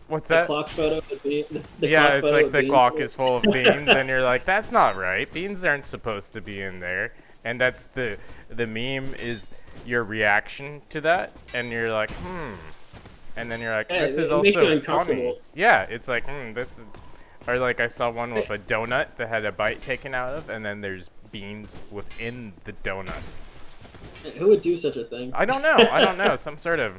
A: What's
B: The
A: that?
B: clock photo would be the
A: Yeah,
B: clock
A: it's
B: photo
A: like
B: would
A: the
B: be-
A: clock is full of beans, and you're like, that's not right. Beans aren't supposed to be in there, and that's the meme is your reaction to that, and you're like, and then you're like,
B: Yeah,
A: this is
B: it makes you
A: also
B: uncomfortable.
A: funny. Yeah, it's like, this is, or like I saw one with a donut that had a bite taken out of, and then there's beans within the donut.
B: Who would do such a thing?
A: I don't know. I don't know. Some sort of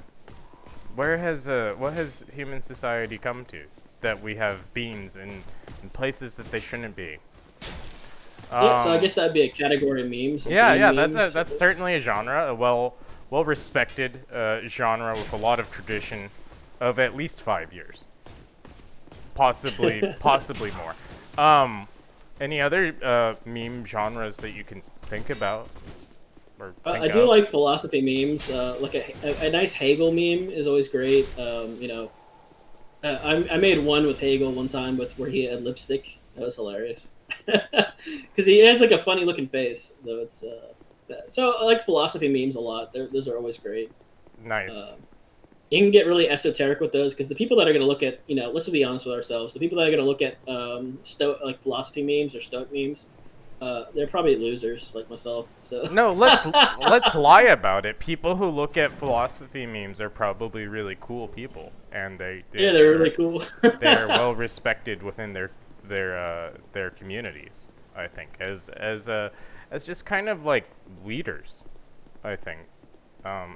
A: what has human society come to that we have beans in places that they shouldn't be?
B: Yeah, so I guess that'd be a category of memes.
A: Yeah,
B: bean
A: yeah,
B: memes.
A: that's certainly a genre, a well respected genre with a lot of tradition of at least 5 years, possibly more. Any other meme genres that you can think about or think
B: I do
A: of?
B: like philosophy memes. Like a nice Hegel meme is always great. I made one with Hegel one time with where he had lipstick. That was hilarious because he has like a funny looking face. So it's so I like philosophy memes a lot. Those are always great.
A: Nice.
B: You can get really esoteric with those because the people that are going to look at, let's be honest with ourselves. The people that are going to look at like philosophy memes or stoic memes, They're probably losers like myself. So
A: No, let's lie about it. People who look at philosophy memes are probably really cool people, and
B: yeah, they're really cool.
A: they are well respected within their communities. I think as just kind of like leaders. I think.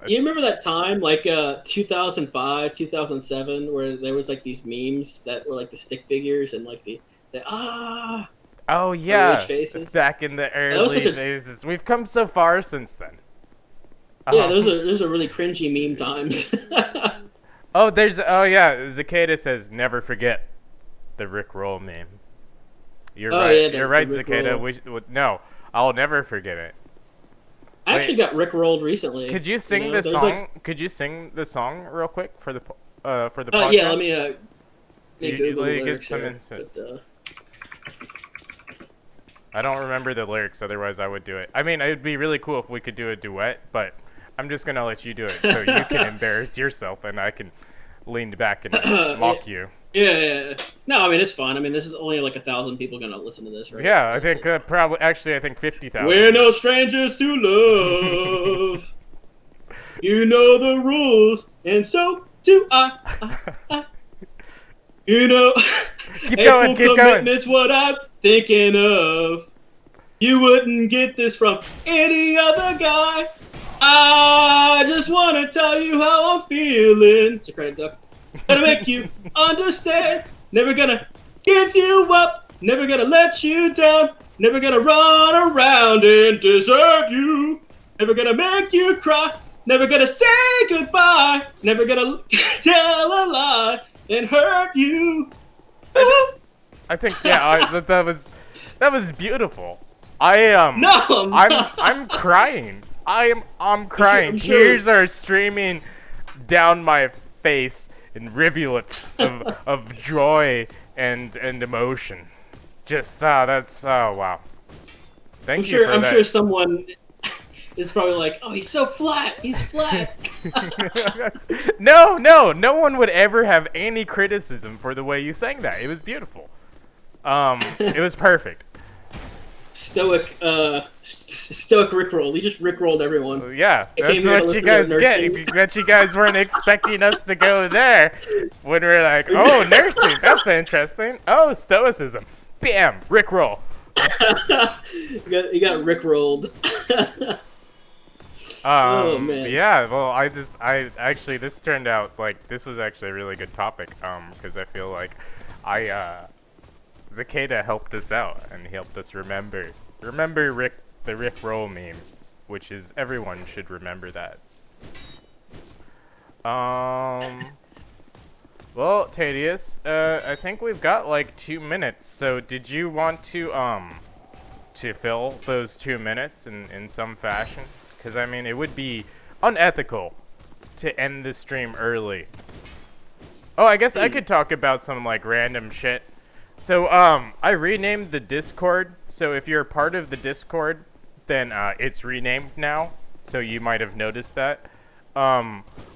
B: You remember that time, like 2005, 2007, where there was like these memes that were like the stick figures and like the
A: Oh
B: the rage
A: yeah,
B: faces.
A: back in the
B: That was
A: early
B: such a
A: phases. We've come so far since then.
B: yeah.
A: Um,
B: Those are really cringy meme times.
A: oh yeah, Cicada says never forget the Rick Roll meme. You're
B: Oh
A: right.
B: yeah,
A: You're
B: the
A: right,
B: Rick
A: Cicada.
B: roll.
A: No, I'll never forget it.
B: I actually
A: Wait,
B: got Rick rolled recently.
A: could you
B: You
A: sing
B: know,
A: the
B: there's
A: song?
B: like
A: Could you sing the song real quick for the
B: yeah.
A: podcast?
B: Let me Google
A: Let
B: the
A: me get
B: lyrics
A: some
B: here.
A: into it.
B: But
A: I don't remember the lyrics, otherwise I would do it. I mean, it would be really cool if we could do a duet, but I'm just gonna let you do it so you can embarrass yourself and I can lean back and
B: yeah,
A: mock you.
B: yeah. No, I mean it's fun. I mean this is only like 1,000 people gonna listen to this, right?
A: Yeah, I
B: So
A: think
B: it's fine.
A: probably actually I think 50,000.
B: We're no strangers to love. You know the rules, and so do I. You know,
A: Keep
B: a
A: going,
B: full
A: keep going.
B: commitment's what I'm thinking of. You wouldn't get this from any other guy. I just want to tell you how I'm feeling. Socratic Duck. Gonna make you understand. Never gonna give you up. Never gonna let you down. Never gonna run around and desert you. Never gonna make you cry. Never gonna say goodbye. Never gonna tell a lie and hurt you. Woo!
A: I think yeah, that was beautiful. I
B: No, I'm not.
A: I'm crying. I'm crying.
B: I'm sure.
A: Tears are streaming down my face in rivulets of joy and emotion. Just that's oh wow. Thank you for
B: I'm
A: that.
B: sure someone is probably like, "Oh, he's so flat. He's flat."
A: No one would ever have any criticism for the way you sang that. It was beautiful. It was perfect.
B: Stoic rickroll. He just rickrolled everyone.
A: Yeah,
B: I came
A: that's
B: here to
A: what you
B: listen to
A: guys get.
B: nursing.
A: That you guys weren't expecting us to go there when we're like, oh, nursing, that's interesting. Oh, stoicism. Bam, Rickroll.
B: You got rickrolled. Oh man.
A: Yeah, well, I actually, this turned out, like, this was actually a really good topic, because I feel like Cicada helped us out, and he helped us remember the Rick Roll meme, which is, everyone should remember that. Well, Tatius, I think we've got, like, 2 minutes, so did you want to fill those 2 minutes in some fashion? Because, I mean, it would be unethical to end the stream early. Oh, I guess I could talk about some, like, random shit. So, I renamed the Discord. So, if you're a part of the Discord, then it's renamed now. So, you might have noticed that.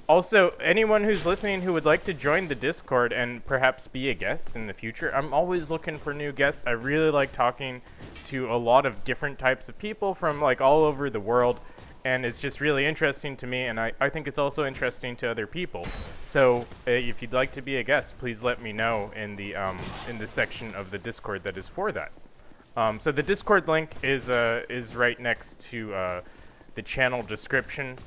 A: Also, anyone who's listening who would like to join the Discord and perhaps be a guest in the future, I'm always looking for new guests. I really like talking to a lot of different types of people from, like, all over the world. And it's just really interesting to me, and I think it's also interesting to other people. So if you'd like to be a guest, please let me know in the section of the Discord that is for that. So the Discord link is right next to the channel description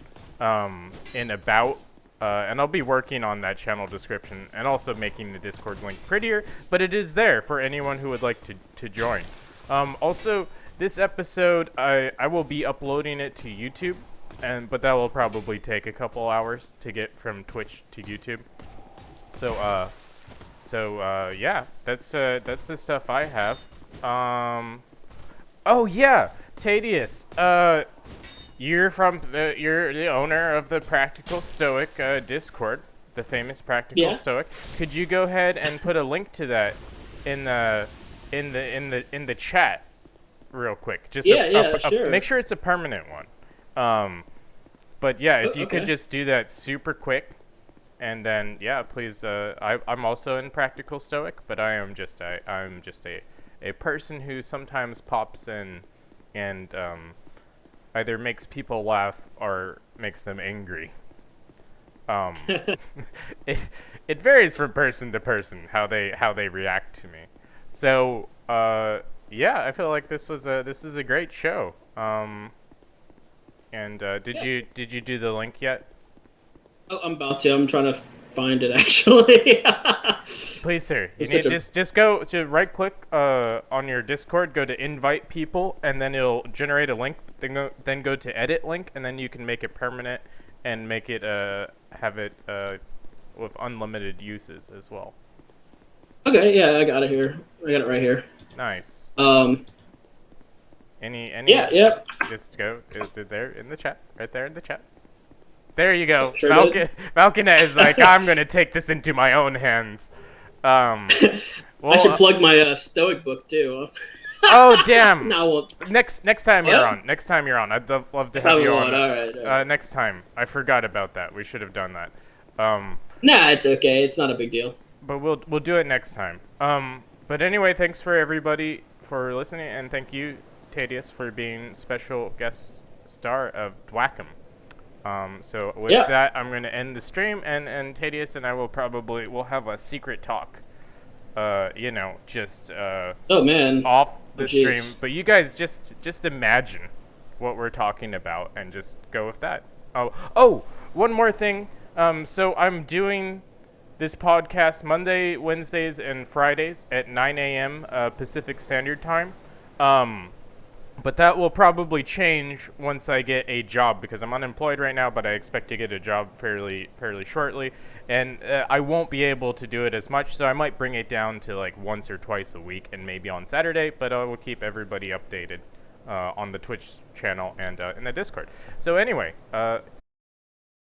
A: in about, and I'll be working on that channel description and also making the Discord link prettier, but it is there for anyone who would like to join. Also, this episode, I will be uploading it to YouTube, but that will probably take a couple hours to get from Twitch to YouTube. So yeah, that's the stuff I have. Oh yeah, Tatius, you're the owner of the Practical Stoic Discord, the famous Practical
B: Yeah.
A: Stoic. Could you go ahead and put a link to that in the chat? Real quick, just
B: Sure.
A: make sure it's a permanent one. But yeah, if you could
B: Okay.
A: just do that super quick, and then yeah, please. I'm also in Practical Stoic, but I'm just a person who sometimes pops in and either makes people laugh or makes them angry. Um, it it varies from person to person how they react to me. So yeah, I feel like this is a great show. And
B: Yeah.
A: did you do the link yet?
B: Oh, I'm about to. I'm trying to find it actually.
A: Please, sir. You
B: I'm such
A: need
B: a
A: just go to right click on your Discord, go to invite people, and then it'll generate a link. Then go to edit link, and then you can make it permanent and make it have it with unlimited uses as well.
B: okay. Yeah, I got it here. I got it right here.
A: Nice.
B: Um.
A: Any
B: Yeah. Yeah.
A: just go there in the chat, right there in the chat. There you go.
B: Sure did.
A: Falconet is like, I'm gonna take this into my own hands. Um,
B: I should
A: well,
B: plug my Stoic book too.
A: oh damn!
B: No, I won't.
A: Next time you're
B: What?
A: on. Next time you're on. I'd love to
B: Let's
A: have
B: have
A: you
B: one.
A: on.
B: All right. All right.
A: Next time. I forgot about that. We should have done that.
B: Nah, it's okay. It's not a big deal.
A: But we'll do it next time. But anyway, thanks for everybody for listening, and thank you, Tatius, for being special guest star of DWACAAM. So with
B: Yeah.
A: that, I'm going to end the stream, and Tadius and I we'll have a secret talk. Just
B: Oh man.
A: off the
B: Oh, jeez.
A: stream. But you guys just imagine what we're talking about and just go with that. Oh, one more thing. So I'm doing this podcast Monday, Wednesdays, and Fridays at 9 a.m. Pacific Standard Time. But that will probably change once I get a job because I'm unemployed right now, but I expect to get a job fairly shortly, and I won't be able to do it as much, so I might bring it down to like once or twice a week and maybe on Saturday, but I will keep everybody updated on the Twitch channel and in the Discord. So anyway,